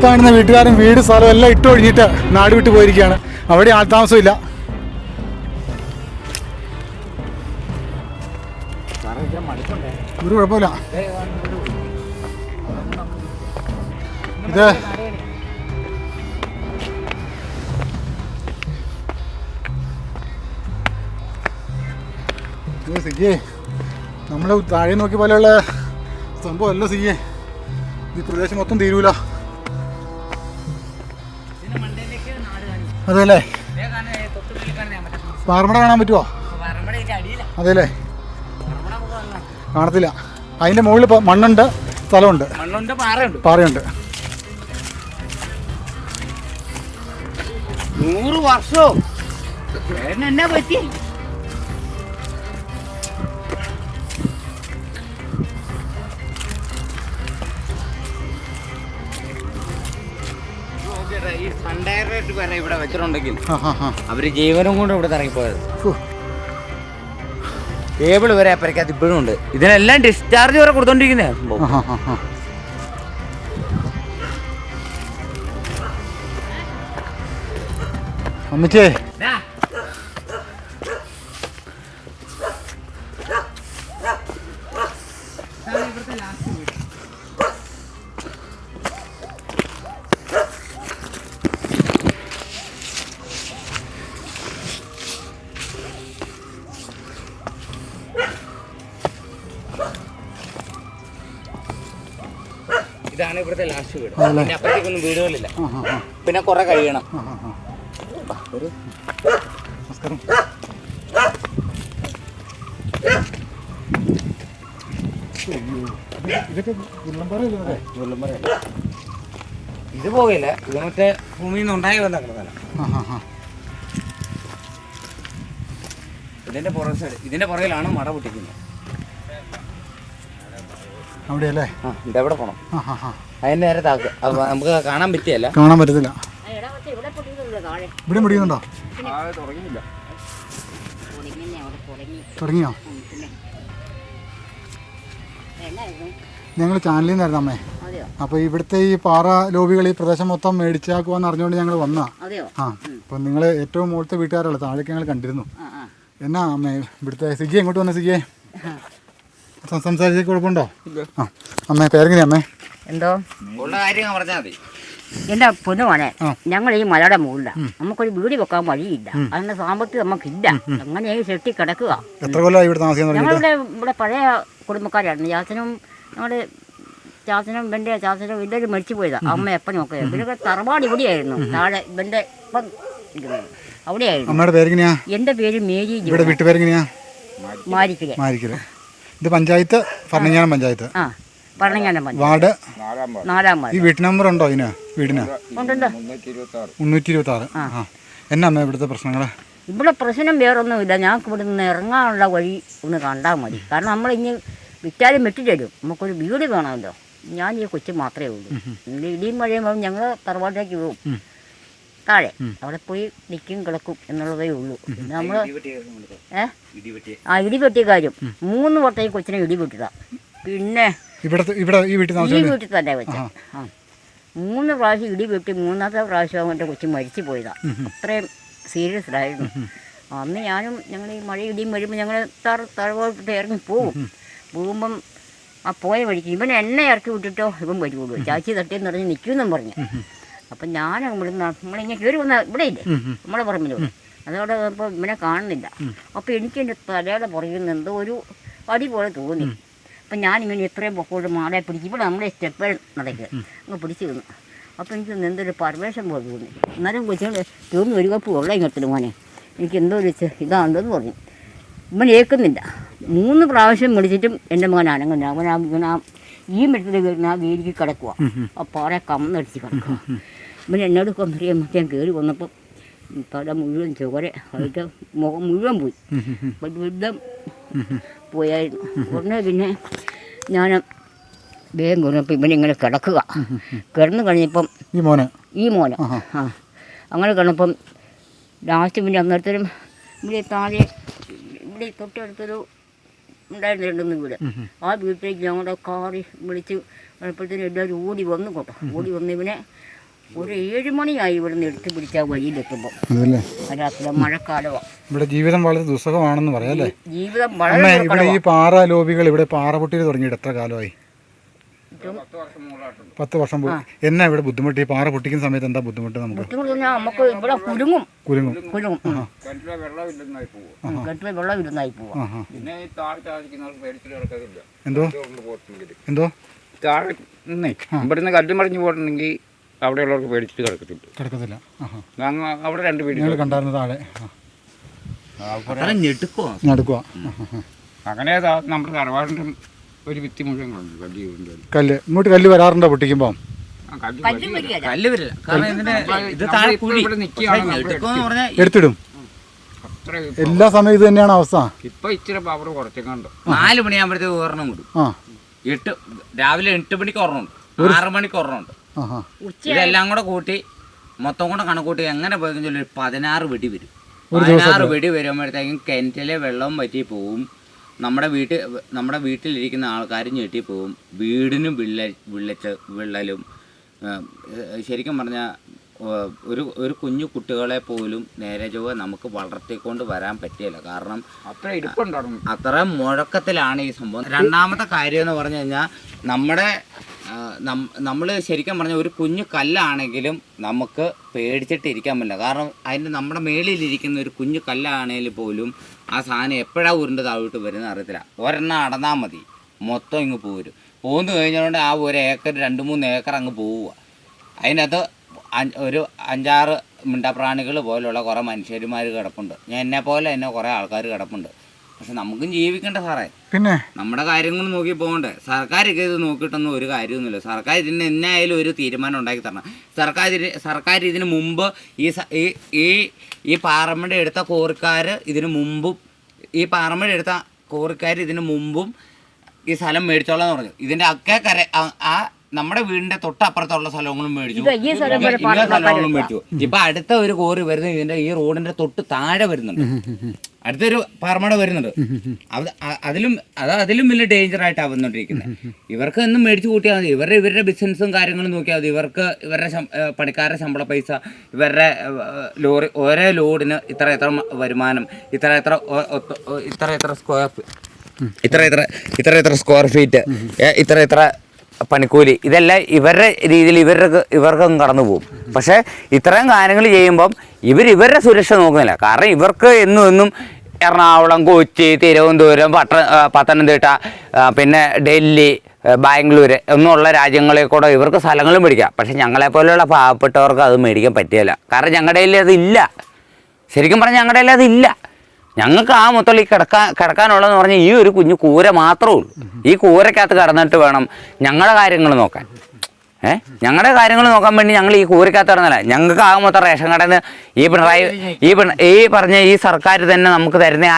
കാണുന്ന വീട്ടുകാരും വീട് സ്ഥലം എല്ലാം ഇട്ടൊഴിഞ്ഞിട്ട് നാട് വിട്ട് പോയിരിക്കുകയാണ്. അവിടെ ആൾതാമസമില്ല. ഒരു കുഴപ്പമില്ല. ഇത് സിഗേ നമ്മൾ താഴെ നോക്കിയ പോലെയുള്ള സംഭവം അല്ല സിഗേ. ഈ പ്രദേശം മൊത്തം തീരൂല. അതെല്ലേ പാറമട കാണാൻ പറ്റുമോ? അതെല്ലേ കാണത്തില്ല. അതിൻ്റെ മുകളിൽ മണ്ണുണ്ട്, സ്ഥലമുണ്ട്, പാറയുണ്ട്. 100 വർഷവും എന്നാ പറ്റി? ഈ ഫണ്ടയറായിട്ട് വരെ ഇവിടെ വെച്ചിട്ടുണ്ടെങ്കിൽ അവര് ജീവനും കൊണ്ട് ഇവിടെ ഇറങ്ങിപ്പോയത്. കേബിൾ വരെ അപ്പരക്കകത്ത് ഇപ്പോഴും ഉണ്ട്. ഇതിനെല്ലാം ഡിസ്ചാർജ് വരെ കൊടുത്തോണ്ടിരിക്കുന്നേ. അമ്മച്ചേ ഇതാണ് ഇവിടുത്തെ ലാസ്റ്റ് വീട്. പിന്നെ അപ്പഴത്തേക്കൊന്നും വീടുകളില്ല. പിന്നെ കുറെ കഴിയണം. നമസ്കാരം. ഇത് പോകില്ല. ഇത് മറ്റേ ഭൂമിയിൽ നിന്ന് ഉണ്ടായി വന്ന സ്ഥലം. ഇതിന്റെ പുറകിലാണ് മട പൊട്ടിക്കുന്നത്. അവിടെയല്ലേ? ഇതെവിടെ പോണം? അതിന് നേരെ താക്ക്. നമുക്ക് കാണാൻ പറ്റിയല്ല, കാണാൻ പറ്റത്തില്ല. ഇവിടെ പിടിക്കുന്നുണ്ടോ? തുടങ്ങിയോ? ഞങ്ങൾ ചാനലിൽ നിന്നായിരുന്നു അമ്മേ. അപ്പോൾ ഇവിടുത്തെ ഈ പാറ ലോബികൾ ഈ പ്രദേശം മൊത്തം മേടിച്ചാക്കുവാന്ന് അറിഞ്ഞുകൊണ്ട് ഞങ്ങൾ വന്നാ. അപ്പം നിങ്ങൾ ഏറ്റവും മുകളിലത്തെ വീട്ടുകാരല്ലോ, താഴേക്ക് ഞങ്ങൾ കണ്ടിരുന്നു. എന്നാ അമ്മേ ഇവിടുത്തെ സിജി എങ്ങോട്ട് വന്ന? സിജിയെ സംസാരിച്ച കുഴപ്പമുണ്ടോ? ആ അമ്മേ പേരെങ്ങനെയാ അമ്മേ? എന്തോ ഉള്ള കാര്യം പറഞ്ഞാൽ മതി. എൻ്റെ പൊന്നുമോനെ, ഞങ്ങൾ ഈ മലയുടെ മുകളിലാണ്. നമുക്കൊരു വീട് വെക്കാൻ വഴിയില്ല. അതിൻ്റെ സാമ്പത്തികം നമുക്കില്ല. അങ്ങനെ ചെട്ടി കിടക്കുക. എത്ര കൊല്ലമായി ഇവിടെ താമസിക്കാൻ? ഞങ്ങളുടെ ഇവിടെ പഴയ കുടുംബക്കാരായിരുന്നു. ചാച്ചനും ഇവരും മരിച്ചു പോയതാണ്. അമ്മ എപ്പം നോക്കുക. ഇവരൊക്കെ തറവാട് ഇവിടെയായിരുന്നു. താഴെ ഇവൻ്റെ ഇപ്പം അവിടെയായിരുന്നു. അമ്മയുടെ പേരെങ്ങനെയാ? എൻ്റെ പേര് മേരി. ഇവിടെ വീട്ടുപേരെങ്ങനെയാ? മാരിക്കല്. ഇത് പഞ്ചായത്ത്, ഭരണങ്ങാനം പഞ്ചായത്ത്. പറഞ്ഞാലും മതി. Ward 4-ാം ward. ഈ വീട്ടു നമ്പർ ഉണ്ടോ ഇതിന്? വീടിന് ഉണ്ടുണ്ട്. 326. ആ എന്നാ അമ്മ ഇവിടുത്തെ പ്രശ്നങ്ങൾ? ഇവിടെ പ്രശ്നം വേറൊന്നുമില്ല. ഞങ്ങൾക്ക് ഇവിടെ നിന്ന് ഇറങ്ങാനുള്ള വഴി ഒന്ന് കണ്ടാൽ മതി. കാരണം നമ്മളിനി വിറ്റാലും വെട്ടിത്തരും, നമുക്കൊരു വീട് വേണമല്ലോ. ഞാൻ ഈ കൊച്ചു മാത്രമേ ഉള്ളൂ. ഇടിയും മഴയും ഞങ്ങൾ തറവാട്ടിലേക്ക് പോകും താഴെ, അവിടെ പോയി നിൽക്കും കിടക്കും എന്നുള്ളതേ ഉള്ളൂ. പിന്നെ നമ്മൾ ഇടിവെട്ടിയ കാര്യം 3 വട്ടം ഈ കൊച്ചിനെ ഇടിവെട്ടില്ല. പിന്നെ ഈ വീട്ടിൽ തന്നെ വെച്ച 3 പ്രാവശ്യം ഇടിവെട്ടി 3-ാമത്തെ പ്രാവശ്യം എൻ്റെ കൊച്ചു മരിച്ചു പോയതാണ്. അത്രയും സീരിയസ് ആയിരുന്നു. അന്ന് ഞാനും ഞങ്ങൾ ഈ മഴ ഇടിയും വരുമ്പോൾ ഞങ്ങൾ തറവാട്ടിട്ട് ഇറങ്ങി പോകുമ്പം ആ പോയ വഴിക്ക് ഇവൻ എന്നെ ഇറക്കി വിട്ടിട്ടോ ഇവൻ വരുള്ളൂ. ചാച്ചി തട്ടിയെന്ന് പറഞ്ഞ് നിൽക്കുമെന്നും പറഞ്ഞു. അപ്പം ഞാൻ നമ്മളിങ്ങനെ കയറി വന്ന ഇവിടെ ഇല്ലേ നമ്മളെ പറമ്പിലൂടെ, അതോടെ ഇപ്പോൾ ഇവനെ കാണുന്നില്ല. അപ്പോൾ എനിക്ക് എൻ്റെ തലയുടെ പുറകിൽ നിന്ന് എന്തോ ഒരു അടി പോലെ തോന്നി. അപ്പം ഞാനിങ്ങനെ എത്രയും പൊക്കോട്ട് മാളെ പിടിച്ച് ഇവിടെ നമ്മളെ സ്റ്റെപ്പ് നടക്കുക അങ്ങ് പിടിച്ച് നിന്നു. അപ്പോൾ എനിക്ക് എന്തൊരു പരവേഷം പോലെ തോന്നി. എന്നാലും കൊച്ചുകൾ തീർന്ന് ഒരു കപ്പ് വെള്ളം ഇങ്ങോട്ടില്ല മോനെ, എനിക്ക് എന്തോ ഒരു ഇതാണെന്ന് പറഞ്ഞു. ഇവൻ ഏൽക്കുന്നില്ല. 3 പ്രാവശ്യം വിളിച്ചിട്ടും എൻ്റെ മകൻ അനങ്ങുന്നില്ല. അവൻ ഈ മെട്ടിൽ കയറുന്ന ആ വേലിക്ക് കിടക്കുക, ആ പാറ കമ്മടിച്ച് കിടക്കുക. ഇവൻ എന്നോട് കൊന്നറിയാൻ ഞാൻ കയറി വന്നപ്പോൾ തല മുഴുവൻ ചോര, അതിൻ്റെ മുഖം മുഴുവൻ പോയി, വൃദ്ധം പോയായിരുന്നു. ഉടനെ പിന്നെ ഞാൻ വേഗം കുറഞ്ഞപ്പോൾ ഇവനിങ്ങനെ കിടക്കുക. കിടന്നു കഴിഞ്ഞപ്പം ഈ മോനെ അങ്ങനെ കിടന്നപ്പം ലാസ്റ്റ് പിന്നെ അന്നേരത്തേനും ഇവിടെ താഴെ ഇവിടെ തൊട്ടടുത്തൊരു ഉണ്ടായിരുന്നു 2-3 വീട്. ആ വീട്ടിലേക്ക് ഞങ്ങളുടെ കാറി വിളിച്ച് അപ്പോഴത്തേനും എല്ലാവരും ഓടി വന്നു കേട്ടോ. ഓടി വന്ന് ഇവനെ ഒരു 7 മണിയായി ഇവിടെ നിന്ന് എടുത്ത് പിടിച്ച വഴിയിലെത്തുമ്പോൾ. രാത്രി മഴക്കാലമാണ്. ഇവിടെ ജീവിതം വളരെ ദുസ്സഹമാണെന്ന് പറയാം അല്ലേ? ജീവിതം വളരെ. ഇവിടെ ഈ പാറ ലോബികൾ ഇവിടെ പാറ പൊട്ടിയിൽ തുടങ്ങിയിട്ട് എത്ര കാലമായി? 10 വർഷം പോയി. എന്നാ ഇവിടെ ബുദ്ധിമുട്ട്? ഈ പാറ പൊട്ടിക്കുന്ന സമയത്ത് എന്താ ബുദ്ധിമുട്ട്? നമുക്ക് ഇവിടെ കുലുങ്ങും. വെള്ളമില്ലെന്നായി പോവാം. എന്തോ താഴെ ഇവിടുന്ന് കല്ല് മറിഞ്ഞു പോയിട്ടുണ്ടെങ്കിൽ അവിടെയുള്ളവർക്ക് പേടിച്ചിട്ട് കിടക്കത്തില്ല. അവിടെ 2 വീടുകൾ കണ്ടായിരുന്നു താഴെ ഞെടുക്കുക. അങ്ങനെ നമ്മുടെ തറവാടിൻ്റെ ഒരു ഭിത്തി മുഴുവൻ കല്ല് ഇങ്ങോട്ട് കല്ല് വരാറുണ്ടോ പൊട്ടിക്കുമ്പോൾ? കല്ല് വരില്ല, കാരണം ഇത് താഴെ കുഴി എടുത്തിടും. എല്ലാ സമയവും ഇത് തന്നെയാണ് അവസ്ഥ. ഇപ്പൊ ഇച്ചിരി പവർ കുറച്ചേക്കണ്ടോ. 4 മണിയാകുമ്പോഴത്തേക്ക് ഒരെണ്ണം വിടും. രാവിലെ 8 മണിക്ക് ഒരെണ്ണമുണ്ട്, 6 മണിക്ക് ഒരെണ്ണമുണ്ട്. ഇതെല്ലാം കൂടെ കൂട്ടി മൊത്തം കൂടെ കണക്കൂട്ടി എങ്ങനെ പോയെന്ന് ചൊല്ലി 16 വെടി വരും. 16 വെടി വരുമ്പോഴത്തേക്കും കിണറ്റിലെ വെള്ളം വറ്റി പോവും. നമ്മുടെ വീട്ടിലിരിക്കുന്ന ആൾക്കാരും ഞെട്ടി പോവും. വീടിനും വിള്ളലും. ശരിക്കും പറഞ്ഞാൽ ഒരു കുഞ്ഞു കുട്ടികളെ പോലും നേരെ ചൊവ്വ നമുക്ക് വളർത്തിക്കൊണ്ട് വരാൻ പറ്റില്ല. കാരണം അത്ര മുഴക്കത്തിലാണ് ഈ സംഭവം. രണ്ടാമത്തെ കാര്യം എന്ന് പറഞ്ഞു കഴിഞ്ഞാൽ നമ്മൾ ശരിക്കും പറഞ്ഞാൽ ഒരു കുഞ്ഞു കല്ലാണെങ്കിലും നമുക്ക് പേടിച്ചിട്ടിരിക്കാൻ പറ്റില്ല. കാരണം അതിൻ്റെ നമ്മുടെ മേളിലിരിക്കുന്ന ഒരു കുഞ്ഞു കല്ലാണെങ്കിൽ പോലും ആ സാധനം എപ്പോഴാണ് ഉരുണ്ട് താഴോട്ട് വരുന്നത് അറിയത്തില്ല. ഒരെണ്ണം അടന്നാൽ മതി, മൊത്തം ഇങ്ങ് പോന്നു കഴിഞ്ഞുകൊണ്ട് ആ 1 ഏക്കർ 2-3 ഏക്കർ അങ്ങ് പോവുക. അതിനകത്ത് ഒരു 5-6 മിണ്ടാപ്രാണികൾ പോലുള്ള കുറേ മനുഷ്യന്മാർ കിടപ്പുണ്ട്. എന്നെ പോലെ തന്നെ കുറേ ആൾക്കാർ കിടപ്പുണ്ട്. പക്ഷെ നമുക്കും ജീവിക്കണ്ട സാറേ, പിന്നെ നമ്മുടെ കാര്യങ്ങൾ നോക്കി പോകണ്ടേ. സർക്കാരൊക്കെ ഇത് നോക്കിയിട്ടൊന്നും ഒരു കാര്യമൊന്നുമില്ല. സർക്കാർ ഇതിന് എന്നായാലും ഒരു തീരുമാനം ഉണ്ടാക്കി തരണം. സർക്കാർ ഇതിന് മുമ്പ് ഈ പാറമട എടുത്ത കോറിക്കാർ ഇതിന് മുമ്പും ഈ സ്ഥലം മേടിച്ചോളാന്ന് പറഞ്ഞു. ഇതിൻ്റെ അക്കേക്കര നമ്മുടെ വീടിന്റെ തൊട്ടപ്പുറത്തുള്ള സ്ഥലങ്ങളും മേടിച്ചു, സ്ഥലങ്ങളും മേടിച്ചു. ഇപ്പൊ അടുത്ത ഒരു കോറി വരുന്നത് ഇതിന്റെ ഈ റോഡിന്റെ തൊട്ട് താഴെ വരുന്നുണ്ട്. അടുത്തൊരു പാറമട വരുന്നുണ്ട്. അതിലും വലിയ ഡേഞ്ചർ ആയിട്ടാണ് വന്നുകൊണ്ടിരിക്കുന്നത്. ഇവർക്ക് എന്നും മേടിച്ചു കൂട്ടിയാൽ മതി. ഇവരുടെ ബിസിനസ്സും കാര്യങ്ങളും നോക്കിയാൽ മതി. ഇവരുടെ പണിക്കാരുടെ ശമ്പള പൈസ, ഇവരുടെ ഓരോ ലോഡിന് ഇത്ര വരുമാനം, ഇത്ര സ്ക്വയർ ഫീറ്റ്, ഇത്ര പണിക്കൂലി, ഇതെല്ലാം ഇവരുടെ രീതിയിൽ ഇവർക്കും കടന്നു പോകും. പക്ഷേ ഇത്രയും കാര്യങ്ങൾ ചെയ്യുമ്പം ഇവരുടെ സുരക്ഷ നോക്കുന്നില്ല. കാരണം ഇവർക്ക് എന്നും എറണാകുളം, കൊച്ചി, തിരുവനന്തപുരം, പത്തനംതിട്ട, പിന്നെ ഡൽഹി, ബാംഗ്ലൂർ എന്നുള്ള രാജ്യങ്ങളിൽ കൂടെ ഇവർക്ക് സ്ഥലങ്ങളും മേടിക്കാം. പക്ഷെ ഞങ്ങളെപ്പോലെയുള്ള പാവപ്പെട്ടവർക്ക് അത് മേടിക്കാൻ പറ്റില്ല. കാരണം ഞങ്ങളുടെ കയ്യിൽ അതില്ല. ശരിക്കും പറഞ്ഞാൽ ഞങ്ങളുടെ കയ്യിൽ അതില്ല. ഞങ്ങൾക്ക് ആ മൊത്തം ഈ കിടക്കാനുള്ളതെന്ന് പറഞ്ഞാൽ ഈ ഒരു കുഞ്ഞു കൂര മാത്രമേ ഉള്ളൂ. ഈ കൂരക്കകത്ത് കിടന്നിട്ട് വേണം ഞങ്ങളുടെ കാര്യങ്ങൾ നോക്കാൻ. ഞങ്ങളുടെ കാര്യങ്ങൾ നോക്കാൻ വേണ്ടി ഞങ്ങൾ ഈ കൂരക്കകത്ത് കിടന്നല്ല. ഞങ്ങൾക്ക് ആ മൊത്തം റേഷൻ കടയിൽ നിന്ന് ഈ പറഞ്ഞ ഈ സർക്കാർ തന്നെ നമുക്ക് തരുന്ന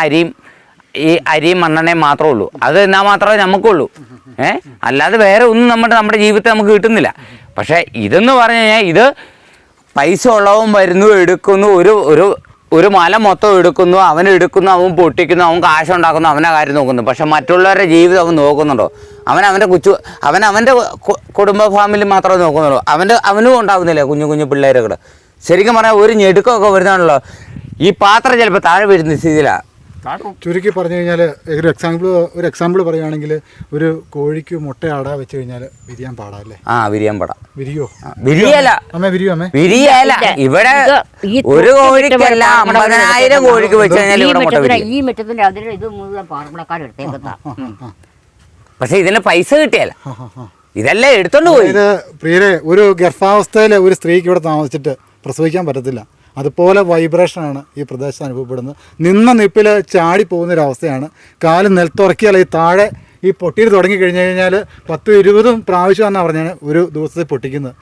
അരിയും മണ്ണെണ്ണയും മാത്രമേ ഉള്ളൂ. അത് എന്നാൽ മാത്രമേ നമുക്കുള്ളൂ. അല്ലാതെ വേറെ ഒന്നും നമ്മുടെ ജീവിതത്തിൽ നമുക്ക് കിട്ടുന്നില്ല. പക്ഷേ ഇതെന്ന് പറഞ്ഞു കഴിഞ്ഞാൽ ഇത് പൈസ ഉള്ളവൻ വരുന്നു, എടുക്കുന്നു, ഒരു മല മൊത്തം എടുക്കുന്നു, അവൻ പൊട്ടിക്കുന്നു, അവൻ കാശുണ്ടാക്കുന്നു, അവനെ കാര്യം നോക്കുന്നു. പക്ഷെ മറ്റുള്ളവരുടെ ജീവിതം അവൻ നോക്കുന്നുണ്ടോ? അവൻ്റെ കുടുംബ ഫാമിലി മാത്രമേ നോക്കുന്നുള്ളൂ. അവനും ഉണ്ടാകുന്നില്ല കുഞ്ഞു കുഞ്ഞു പിള്ളേരുകൾ. ശരിക്കും പറഞ്ഞാൽ ഒരു ഞെടുക്കമൊക്കെ വരുന്നതാണല്ലോ. ഈ പാത്രം ചിലപ്പോൾ താഴെ വീഴുന്ന സ്ഥിതിയിലാണ്. ചുരുക്കി പറഞ്ഞു കഴിഞ്ഞാൽ ഒരു എക്സാമ്പിൾ പറയുകയാണെങ്കിൽ ഒരു കോഴിക്ക് മുട്ടയാടാ വെച്ച് കഴിഞ്ഞാൽ വിരിയാൻ പാടാല്ലേ? വിരിയാൻ പാടാം. വിരിയോ? വിരിയല അമ്മ വിരിയോ? അമ്മേ വിരിയല. ഇവിടെ ഒരു കോഴിക്കല്ല 50,000 കോഴിക്ക് വെച്ച് കഴിഞ്ഞാൽ ഈ മുറ്റത്തിന്റെ അതിൽ ഇത് മുഴുവൻ പാർപ്പിളക്കാരെടുത്തേക്കാ. പക്ഷെ ഇതിന് പൈസ കിട്ടിയല്ല, ഇതെല്ലാം എടുത്തോണ്ട് പോയി. പ്രിയരെ, ഒരു ഗർഭാവസ്ഥയിൽ ഒരു സ്ത്രീക്ക് ഇവിടെ താമസിച്ചിട്ട് പ്രസവിക്കാൻ പറ്റത്തില്ല. അതുപോലെ വൈബ്രേഷനാണ് ഈ പ്രദേശത്ത് അനുഭവപ്പെടുന്നത്. നിന്ന നിപ്പിൽ ചാടി പോകുന്നൊരവസ്ഥയാണ്. കാല് നിലത്തുറക്കിയാൽ ഈ താഴെ ഈ പൊട്ടിയിൽ തുടങ്ങിക്കഴിഞ്ഞ് കഴിഞ്ഞാൽ 10-20 പ്രാവശ്യമാണ് പറഞ്ഞാണ് ഒരു ദിവസത്തിൽ പൊട്ടിക്കുന്നത്.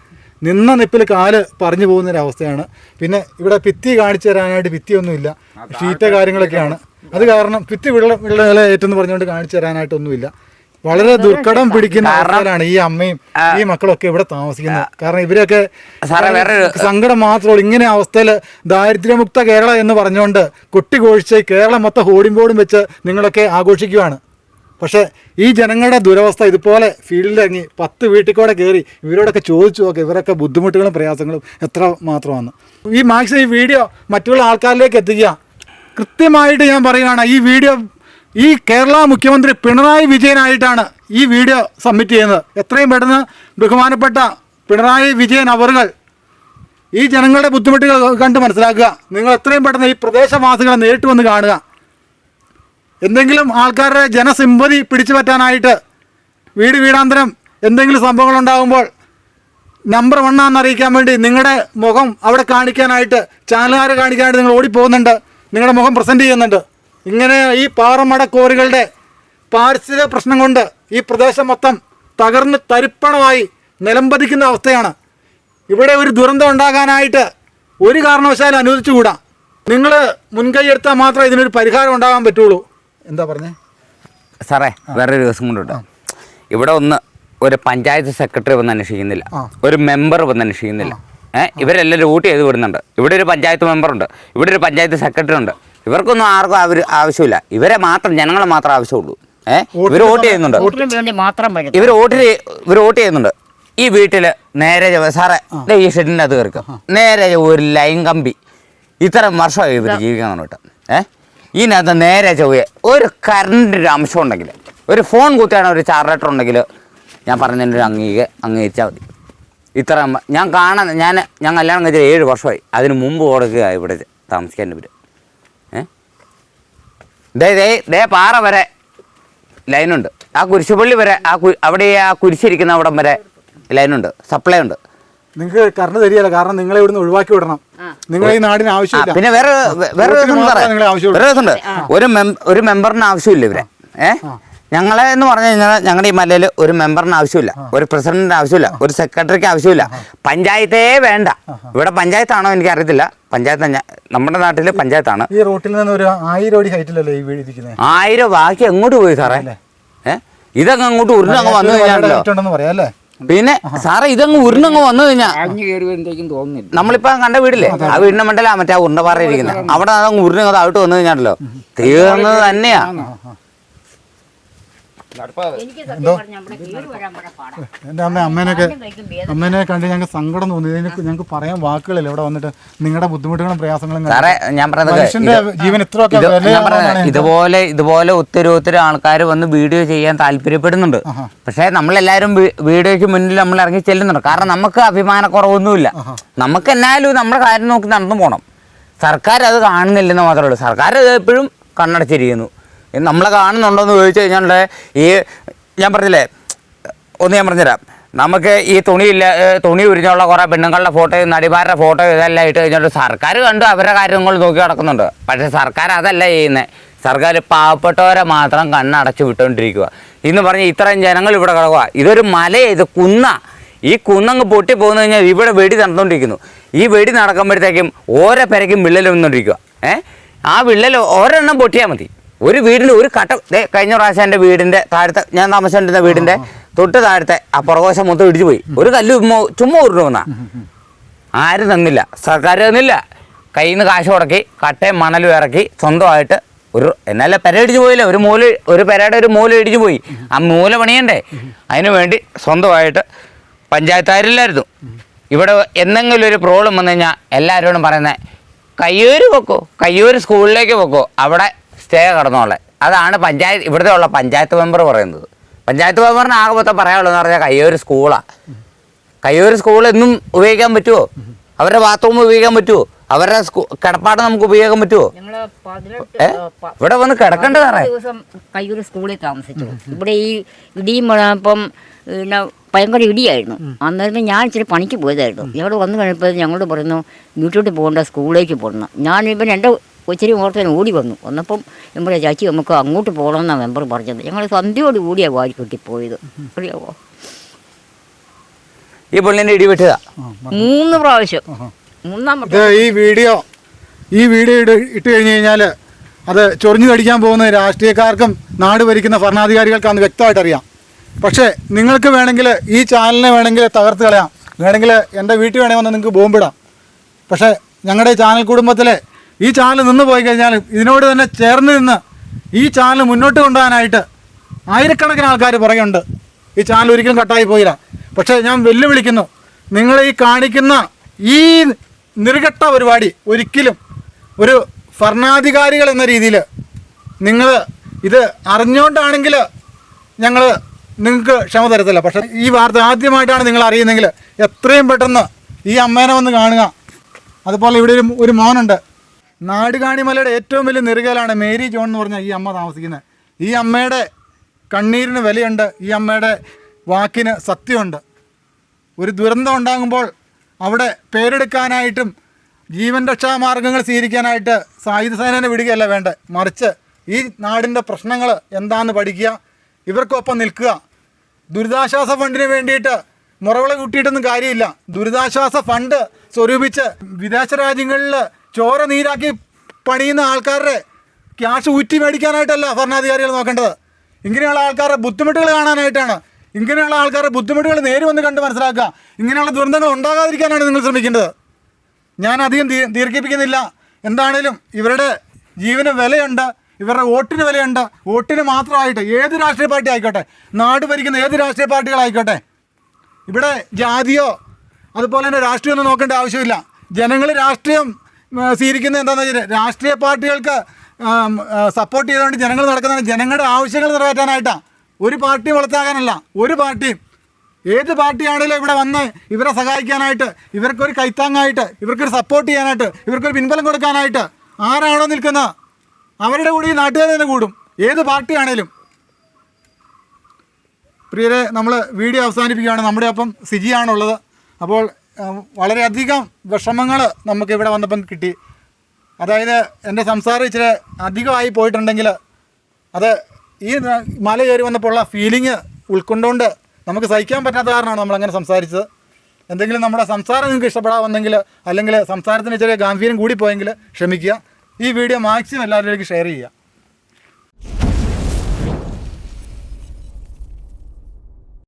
നിന്ന നിപ്പിൽ കാല് പറഞ്ഞു പോകുന്നൊരവസ്ഥയാണ്. പിന്നെ ഇവിടെ ഭിത്തി കാണിച്ചു തരാനായിട്ട് ഭിത്തിയൊന്നുമില്ല, ഷീറ്റ് കാര്യങ്ങളൊക്കെയാണ്. അത് കാരണം ഭിത്തി വിള്ള ഏറ്റെന്ന് പറഞ്ഞുകൊണ്ട് കാണിച്ചു തരാനായിട്ടൊന്നുമില്ല. വളരെ ദുർഘടം പിടിക്കുന്ന അവസ്ഥയിലാണ് ഈ അമ്മയും ഈ മക്കളൊക്കെ ഇവിടെ താമസിക്കുന്നത്. കാരണം ഇവരൊക്കെ സങ്കടം മാത്രമേ ഇങ്ങനെ അവസ്ഥയിൽ ദാരിദ്ര്യമുക്ത കേരള എന്ന് പറഞ്ഞുകൊണ്ട് കൊട്ടിഘോഷിച്ച് കേരളം മൊത്തം ഹോഡിംബോർഡും വെച്ച് നിങ്ങളൊക്കെ ആഘോഷിക്കുകയാണ്. പക്ഷേ ഈ ജനങ്ങളുടെ ദുരവസ്ഥ ഇതുപോലെ ഫീൽഡിലിറങ്ങി 10 വീട്ടിൽ കൂടെ കയറി ഇവരോടൊക്കെ ചോദിച്ചു നോക്കുക ഇവരൊക്കെ ബുദ്ധിമുട്ടുകളും പ്രയാസങ്ങളും എത്ര മാത്രമാണ്. ഈ മാക്സിമം ഈ വീഡിയോ മറ്റുള്ള ആൾക്കാരിലേക്ക് എത്തിക്കുക. കൃത്യമായിട്ട് ഞാൻ പറയുകയാണ്, ഈ വീഡിയോ ഈ കേരള മുഖ്യമന്ത്രി പിണറായി വിജയനായിട്ടാണ് ഈ വീഡിയോ സബ്മിറ്റ് ചെയ്യുന്നത്. എത്രയും പെട്ടെന്ന് ബഹുമാനപ്പെട്ട പിണറായി വിജയൻ അവറുകൾ ഈ ജനങ്ങളുടെ ബുദ്ധിമുട്ടുകൾ കണ്ട് മനസ്സിലാക്കുക. നിങ്ങൾ എത്രയും പെട്ടെന്ന് ഈ പ്രദേശവാസികളെ നേരിട്ട് വന്ന് കാണുക. എന്തെങ്കിലും ആൾക്കാരുടെ ജനസിമ്പതി പിടിച്ചു പറ്റാനായിട്ട് വീടാന്തരം എന്തെങ്കിലും സംഭവങ്ങളുണ്ടാകുമ്പോൾ നമ്പർ 1 ആണെന്ന് അറിയിക്കാൻ വേണ്ടി നിങ്ങളുടെ മുഖം അവിടെ കാണിക്കാനായിട്ട് ചാനലുകാരെ കാണിക്കാനായിട്ട് നിങ്ങൾ ഓടിപ്പോകുന്നുണ്ട്, നിങ്ങളുടെ മുഖം പ്രസൻറ്റ് ചെയ്യുന്നുണ്ട്. ഇങ്ങനെ ഈ പാറമട കോറികളുടെ പാരിസ്ഥിതിക പ്രശ്നം കൊണ്ട് ഈ പ്രദേശം മൊത്തം തകർന്ന് തരിപ്പണമായി നിലംപതിക്കുന്ന അവസ്ഥയാണ്. ഇവിടെ ഒരു ദുരന്തം ഉണ്ടാകാനായിട്ട് ഒരു കാരണവശാലും അനുവദിച്ചുകൂടാ. നിങ്ങൾ മുൻകൈ എടുത്താൽ മാത്രമേ ഇതിനൊരു പരിഹാരം ഉണ്ടാകാൻ പറ്റുള്ളൂ. എന്താ പറഞ്ഞേ സാറേ? വേറൊരു ദിവസം കൊണ്ടുണ്ട് ഇവിടെ ഒരു പഞ്ചായത്ത് സെക്രട്ടറി വന്ന് അന്വേഷിക്കുന്നില്ല, ഒരു മെമ്പർ വന്ന് അന്വേഷിക്കുന്നില്ല. ഇവരെല്ലാം റൂട്ട് ചെയ്ത് വിടുന്നുണ്ട്. ഇവിടെ ഒരു പഞ്ചായത്ത് മെമ്പറുണ്ട്, ഇവിടെ ഒരു പഞ്ചായത്ത് സെക്രട്ടറി ഉണ്ട്. ഇവർക്കൊന്നും ആർക്കും ആവശ്യമില്ല. ഇവരെ മാത്രം, ജനങ്ങളെ മാത്രം ആവശ്യമുള്ളൂ. ഇവർ വോട്ട് ചെയ്യുന്നുണ്ട്, ഇവർ വോട്ട് ചെയ്യുന്നുണ്ട്. ഈ വീട്ടിൽ നേരെ സാറേ ഈ ഷെഡിൻ്റെ അത് കയറിക്കും, നേരെ ഒരു ലൈൻ കമ്പി ഇത്തരം വർഷമായി ഇവർ ജീവിക്കാൻ കേട്ടോ. ഇതിനകത്ത് നേരെ ചൊവ്വ ഒരു കറണ്ടിൻ്റെ അംശം ഉണ്ടെങ്കിൽ, ഒരു ഫോൺ കുത്തിയാണ് ഒരു ചാർജർ ഉണ്ടെങ്കിൽ ഞാൻ പറഞ്ഞതിൻ്റെ ഒരു അംഗീകരിച്ചാൽ മതി. ഇത്ര ഞാൻ കല്യാണം കഴിച്ചത് 7 വർഷമായി. അതിന് മുമ്പ് കൊടുക്കുക ഇവിടെ താമസിക്കാൻ ഇവർ. ദേ പാറ വരെ ലൈനുണ്ട്, ആ കുരിശുപള്ളി വരെ അവിടെ ആ കുരിശിരിക്കുന്ന അവിടം വരെ ലൈനുണ്ട്, സപ്ലൈ ഉണ്ട്. നിങ്ങൾക്ക് കറണ്ട് തരികയല്ല, കാരണം നിങ്ങളെ ഇവിടുന്ന് ഒഴിവാക്കി വിടണം. നിങ്ങൾ ഈ നാടിന് ആവശ്യമില്ല. പിന്നെ വേറെ ദിവസമുണ്ട്, ഒരു മെമ്പറിന് ആവശ്യമില്ല ഇവരെ. ഞങ്ങളെ എന്ന് പറഞ്ഞു കഴിഞ്ഞാൽ ഞങ്ങളുടെ ഈ മലയിൽ ഒരു മെമ്പറിന് ആവശ്യമില്ല, ഒരു പ്രസിഡന്റിന് ആവശ്യമില്ല, ഒരു സെക്രട്ടറിക്ക് ആവശ്യമില്ല, പഞ്ചായത്തേ വേണ്ട. ഇവിടെ പഞ്ചായത്താണോ എനിക്ക് അറിയത്തില്ല, പഞ്ചായത്ത് നമ്മുടെ നാട്ടിൽ പഞ്ചായത്താണ്. ഈ റോട്ടിൽ നിന്ന് ഒരു 1000 അടി ഹൈറ്റിലല്ലേ ഈ വീട് ഇരിക്കുന്നത്? 1000 ബാക്കി എങ്ങോട്ട് പോയി സാറേ? ഇതൊക്കെ അങ്ങോട്ട് ഉരുണ്ടങ്ങ് വന്നു കഴിഞ്ഞാൽ പിന്നെ സാറേ ഇതങ്ങ് ഉരുണ്ടങ്ങ് വന്നു കഴിഞ്ഞാൽ നമ്മളിപ്പോ കണ്ട വീടില്ലേ, ആ വീടിന്റെ മണ്ടല്ല മറ്റേ ഉരുണ്ട പാറ ഇരിക്കുന്നത്, അവിടെ അതങ്ങ് ഉരുണ്ടങ്ങ് താഴോട്ട് വന്നു കഴിഞ്ഞാണല്ലോ തീർന്നത് തന്നെയാ. എൻ്റെ അമ്മേനെ കണ്ട് ഞങ്ങൾക്ക് സങ്കടം തോന്നി. ഞങ്ങൾക്ക് പറയാൻ വാക്കുകളില്ല. ഇവിടെ വന്നിട്ട് നിങ്ങളുടെ ബുദ്ധിമുട്ടുകളും പ്രയാസങ്ങളും സാറേ ഞാൻ പറഞ്ഞത് ജീവൻ ഇതുപോലെ ഒത്തിരി ആൾക്കാർ വന്ന് വീഡിയോ ചെയ്യാൻ താല്പര്യപ്പെടുന്നുണ്ട്. പക്ഷേ നമ്മളെല്ലാവരും വീഡിയോയ്ക്ക് മുന്നിൽ നമ്മൾ ഇറങ്ങി ചെല്ലുന്നുണ്ട്. കാരണം നമുക്ക് അഭിമാനക്കുറവൊന്നുമില്ല. നമുക്ക് എന്നാലും നമ്മുടെ കാര്യം നോക്കി നടന്നു പോകണം. സർക്കാർ അത് കാണുന്നില്ലെന്ന് മാത്രമേ ഉള്ളൂ. സർക്കാർ എപ്പോഴും കണ്ണടച്ചിരിക്കുന്നു. നമ്മളെ കാണുന്നുണ്ടോ എന്ന് ചോദിച്ചു കഴിഞ്ഞാൽ ഈ ഞാൻ പറഞ്ഞില്ലേ, ഞാൻ പറഞ്ഞുതരാം. നമുക്ക് ഈ തുണി ഉരിഞ്ഞുള്ള കുറേ പെണ്ണുങ്ങളുടെ ഫോട്ടോയും നടിമാരുടെ ഫോട്ടോയും ഇതെല്ലാം ഇട്ട് കഴിഞ്ഞിട്ട് സർക്കാർ കണ്ടു അവരുടെ കാര്യങ്ങൾ നോക്കി നടക്കുന്നുണ്ട്. പക്ഷേ സർക്കാർ അതല്ല ചെയ്യുന്നത്. സർക്കാർ പാവപ്പെട്ടവരെ മാത്രം കണ്ണടച്ച് വിട്ടുകൊണ്ടിരിക്കുക എന്ന് പറഞ്ഞ് ഇത്രയും ജനങ്ങൾ ഇവിടെ കിടക്കുക. ഇതൊരു മലയെ, ഇത് കുന്ന. ഈ കുന്നങ്ങ് പൊട്ടിപ്പോകുന്നു കഴിഞ്ഞാൽ ഇവിടെ വെടി നടന്നുകൊണ്ടിരിക്കുന്നു. ഈ വെടി നടക്കുമ്പോഴത്തേക്കും ഓരോ പെരയ്ക്കും വിള്ളൽ വന്നുകൊണ്ടിരിക്കുക. ആ വിള്ളൽ ഒരെണ്ണം പൊട്ടിയാൽ മതി. ഒരു വീടിൻ്റെ ഒരു കട്ട കഴിഞ്ഞ പ്രാവശ്യം എൻ്റെ വീടിൻ്റെ താഴത്തെ, ഞാൻ താമസിച്ചുകൊണ്ടിരുന്ന വീടിൻ്റെ തൊട്ട് താഴത്തെ ആ പുറകോശം മൊത്തം ഇടിച്ചു പോയി. ഒരു കല്ല് ചുമ്മാ ഉരുണ്ടുവന്നാ. ആരും തന്നില്ല, സർക്കാർ തന്നില്ല. കയ്യിൽ നിന്ന് കാശ് മുടക്കി കട്ടയും മണലും ഇറക്കി സ്വന്തമായിട്ട് എന്നാലും പെര ഇടിച്ചു പോയില്ല. ഒരു പെരയുടെ ഒരു മൂല ഇടിച്ചു പോയി. ആ മൂല പണിയണ്ടേ? അതിനു വേണ്ടി സ്വന്തമായിട്ട് പഞ്ചായത്തുകാരില്ലായിരുന്നു. ഇവിടെ എന്തെങ്കിലും ഒരു പ്രോബ്ലം വന്നു കഴിഞ്ഞാൽ എല്ലാവരോടും പറയുന്നത് കയ്യൂര് വെക്കോ, കയ്യൂര് സ്കൂളിലേക്ക് വെക്കോ, അവിടെ സ്റ്റേ കിടന്നോളെ. അതാണ് ഇവിടുത്തെ ഉള്ള പഞ്ചായത്ത് മെമ്പർ പറയുന്നത്. പഞ്ചായത്ത് മെമ്പറിന് ആകെ മൊത്തം പറയാനുള്ളതെന്ന് പറഞ്ഞാൽ കയ്യൂര് സ്കൂളാണ്. കയ്യൂര് സ്കൂൾ എന്നും ഉപയോഗിക്കാൻ പറ്റുമോ? അവരുടെ ബാത്റൂം ഉപയോഗിക്കാൻ പറ്റുമോ? അവരുടെ കിടപ്പാട് നമുക്ക് ഉപയോഗിക്കാൻ പറ്റുമോ? ഇവിടെ വന്ന് കിടക്കേണ്ട ദിവസം കയ്യൂർ സ്കൂളിൽ താമസിച്ചു. ഇവിടെ ഈ ഇടിയും ഇപ്പം പിന്നെ ഭയങ്കര ഇടിയായിരുന്നു. അന്നേരം ഞാൻ ഇച്ചിരി പണിക്ക് പോയതായിരുന്നു. ഇവിടെ വന്നു കഴിഞ്ഞപ്പോൾ ഞങ്ങളോട് പറയുന്നു വീട്ടിലോട്ട് പോകേണ്ട, സ്കൂളിലേക്ക് പോകണം. ഞാനിപ്പം എൻ്റെ കൊച്ചിരി ഓർത്തന് ഓടി വന്നപ്പം നമ്മുടെ ചാച്ചി നമുക്ക് അങ്ങോട്ട് പോകണമെന്നാണ് മെമ്പർ പറഞ്ഞത്. ഞങ്ങൾ സന്ധ്യയോട് കൂടിയാണ് വാരിക്കെട്ടി പോയത്. അറിയാവോ? ഈ പുള്ളിൻ്റെ ഇടി വെട്ടുക 3 പ്രാവശ്യം. മൂന്നാമത്തെ ഈ വീഡിയോ ഇട്ട് കഴിഞ്ഞ് കഴിഞ്ഞാൽ അത് ചൊറിഞ്ഞു കടിക്കാൻ പോകുന്ന രാഷ്ട്രീയക്കാർക്കും നാട് ഭരിക്കുന്ന ഭരണാധികാരികൾക്കാണ് വ്യക്തമായിട്ട് അറിയാം. പക്ഷേ നിങ്ങൾക്ക് വേണമെങ്കിൽ ഈ ചാനലിനെ വേണമെങ്കിൽ തകർത്ത് കളയാം, വേണമെങ്കിൽ എൻ്റെ വീട്ടിൽ വേണമെങ്കിൽ വന്ന് നിങ്ങൾക്ക് ബോംബിടാം. പക്ഷേ ഞങ്ങളുടെ ചാനൽ കുടുംബത്തിലെ ഈ ചാനൽ നിന്ന് പോയി കഴിഞ്ഞാൽ ഇതിനോട് തന്നെ ചേർന്ന് നിന്ന് ഈ ചാനൽ മുന്നോട്ട് കൊണ്ടുപോകാനായിട്ട് ആയിരക്കണക്കിന് ആൾക്കാർ പറയുന്നുണ്ട്. ഈ ചാനൽ ഒരിക്കലും കട്ടായി പോയില്ല. പക്ഷേ ഞാൻ വെല്ലുവിളിക്കുന്നു, നിങ്ങൾ ഈ കാണിക്കുന്ന ഈ നിർഘട്ട പരിപാടി ഒരിക്കലും ഒരു ഭരണാധികാരികൾ എന്ന രീതിയിൽ നിങ്ങൾ ഇത് അറിഞ്ഞുകൊണ്ടാണെങ്കിൽ ഞങ്ങൾ നിങ്ങൾക്ക് ക്ഷമ തരത്തില്ല. പക്ഷേ ഈ വാർത്ത ആദ്യമായിട്ടാണ് നിങ്ങൾ അറിയുന്നതെങ്കിൽ എത്രയും പെട്ടെന്ന് ഈ അമ്മേനെ വന്ന് കാണുക. അതുപോലെ ഇവിടെ ഒരു മോനുണ്ട്. നാടുകാണിമലയുടെ ഏറ്റവും വലിയ നെറുകയിലാണ് മേരി ജോൺ എന്ന് പറഞ്ഞാൽ ഈ അമ്മ താമസിക്കുന്നത്. ഈ അമ്മയുടെ കണ്ണീരിന് വിലയുണ്ട്, ഈ അമ്മയുടെ വാക്കിന് സത്യമുണ്ട്. ഒരു ദുരന്തം ഉണ്ടാകുമ്പോൾ അവിടെ പേരെടുക്കാനായിട്ടും ജീവൻ രക്ഷാമാർഗങ്ങൾ സ്വീകരിക്കാനായിട്ട് സായുധ സേനനെ വിടുകയല്ല വേണ്ടത്, മറിച്ച് ഈ നാടിൻ്റെ പ്രശ്നങ്ങൾ എന്താണെന്ന് പഠിക്കുക, ഇവർക്കൊപ്പം നിൽക്കുക. ദുരിതാശ്വാസ ഫണ്ടിന് വേണ്ടിയിട്ട് മുറവിള കൂട്ടിയിട്ടൊന്നും കാര്യമില്ല. ദുരിതാശ്വാസ ഫണ്ട് സ്വരൂപിച്ച് വിദേശ രാജ്യങ്ങളിൽ ചോര നീരാക്കി പണിയുന്ന ആൾക്കാരുടെ ക്യാഷ് ഊറ്റി മേടിക്കാനായിട്ടല്ല ഭരണാധികാരികൾ നോക്കേണ്ടത്. ഇങ്ങനെയുള്ള ആൾക്കാരുടെ ബുദ്ധിമുട്ടുകൾ കാണാനായിട്ടാണ്. ഇങ്ങനെയുള്ള ആൾക്കാരുടെ ബുദ്ധിമുട്ടുകൾ നേരി വന്ന് കണ്ട് മനസ്സിലാക്കുക. ഇങ്ങനെയുള്ള ദുരന്തങ്ങൾ ഉണ്ടാകാതിരിക്കാനാണ് നിങ്ങൾ ശ്രമിക്കേണ്ടത്. ഞാൻ അധികം ദീർഘിപ്പിക്കുന്നില്ല. എന്താണേലും ഇവരുടെ ജീവന് വിലയുണ്ട്, ഇവരുടെ വോട്ടിന് വിലയുണ്ട്. വോട്ടിന് മാത്രമായിട്ട് ഏത് രാഷ്ട്രീയ പാർട്ടി ആയിക്കോട്ടെ, നാട് ഭരിക്കുന്ന ഏത് രാഷ്ട്രീയ പാർട്ടികളായിക്കോട്ടെ, ഇവിടെ ജാതിയോ അതുപോലെ തന്നെ രാഷ്ട്രീയമൊന്നും നോക്കേണ്ട ആവശ്യമില്ല. ജനങ്ങൾ രാഷ്ട്രീയം സ്വീകരിക്കുന്നത് എന്താണെന്ന് വെച്ചാൽ രാഷ്ട്രീയ പാർട്ടികൾക്ക് സപ്പോർട്ട് ചെയ്തുകൊണ്ട് ജനങ്ങൾ നടക്കുന്നതാണ് ജനങ്ങളുടെ ആവശ്യങ്ങൾ നിറവേറ്റാനായിട്ടാണ്. ഒരു പാർട്ടി വളർത്താകാനല്ല. ഒരു പാർട്ടിയും ഏത് പാർട്ടിയാണെങ്കിലും ഇവിടെ വന്ന് ഇവരെ സഹായിക്കാനായിട്ട്, ഇവർക്കൊരു കൈത്താങ്ങായിട്ട്, ഇവർക്കൊരു സപ്പോർട്ട് ചെയ്യാനായിട്ട്, ഇവർക്കൊരു പിൻബലം കൊടുക്കാനായിട്ട് ആരാണോ നിൽക്കുന്നത് അവരുടെ കൂടി ഈ നാട്ടുകാർ തന്നെ കൂടും, ഏത് പാർട്ടിയാണേലും. പ്രിയരെ, നമ്മൾ വീഡിയോ അവസാനിപ്പിക്കുകയാണ്. നമ്മുടെ ഒപ്പം സിജിയാണുള്ളത്. അപ്പോൾ വളരെയധികം വിഷമങ്ങൾ നമുക്ക് ഇവിടെ വന്നപ്പം കിട്ടി. അതായത് എൻ്റെ സംസാരം ഇച്ചിരി അധികമായി പോയിട്ടുണ്ടെങ്കിൽ അത് ഈ മല കയറി വന്നപ്പോൾ ഉള്ള ഫീലിംഗ് ഉൾക്കൊണ്ടുകൊണ്ട് നമുക്ക് സഹിക്കാൻ പറ്റാത്ത കാരണമാണ് നമ്മളങ്ങനെ സംസാരിച്ചത്. എന്തെങ്കിലും നമ്മുടെ സംസാരം നിങ്ങൾക്ക് ഇഷ്ടപ്പെടാമെന്നെങ്കിൽ, അല്ലെങ്കിൽ സംസാരത്തിന് ചെറിയ ഗാംഭീര്യം കൂടിപ്പോയെങ്കിൽ ക്ഷമിക്കുക. ഈ വീഡിയോ മാക്സിമം എല്ലാവരിലേക്ക് ഷെയർ ചെയ്യുക.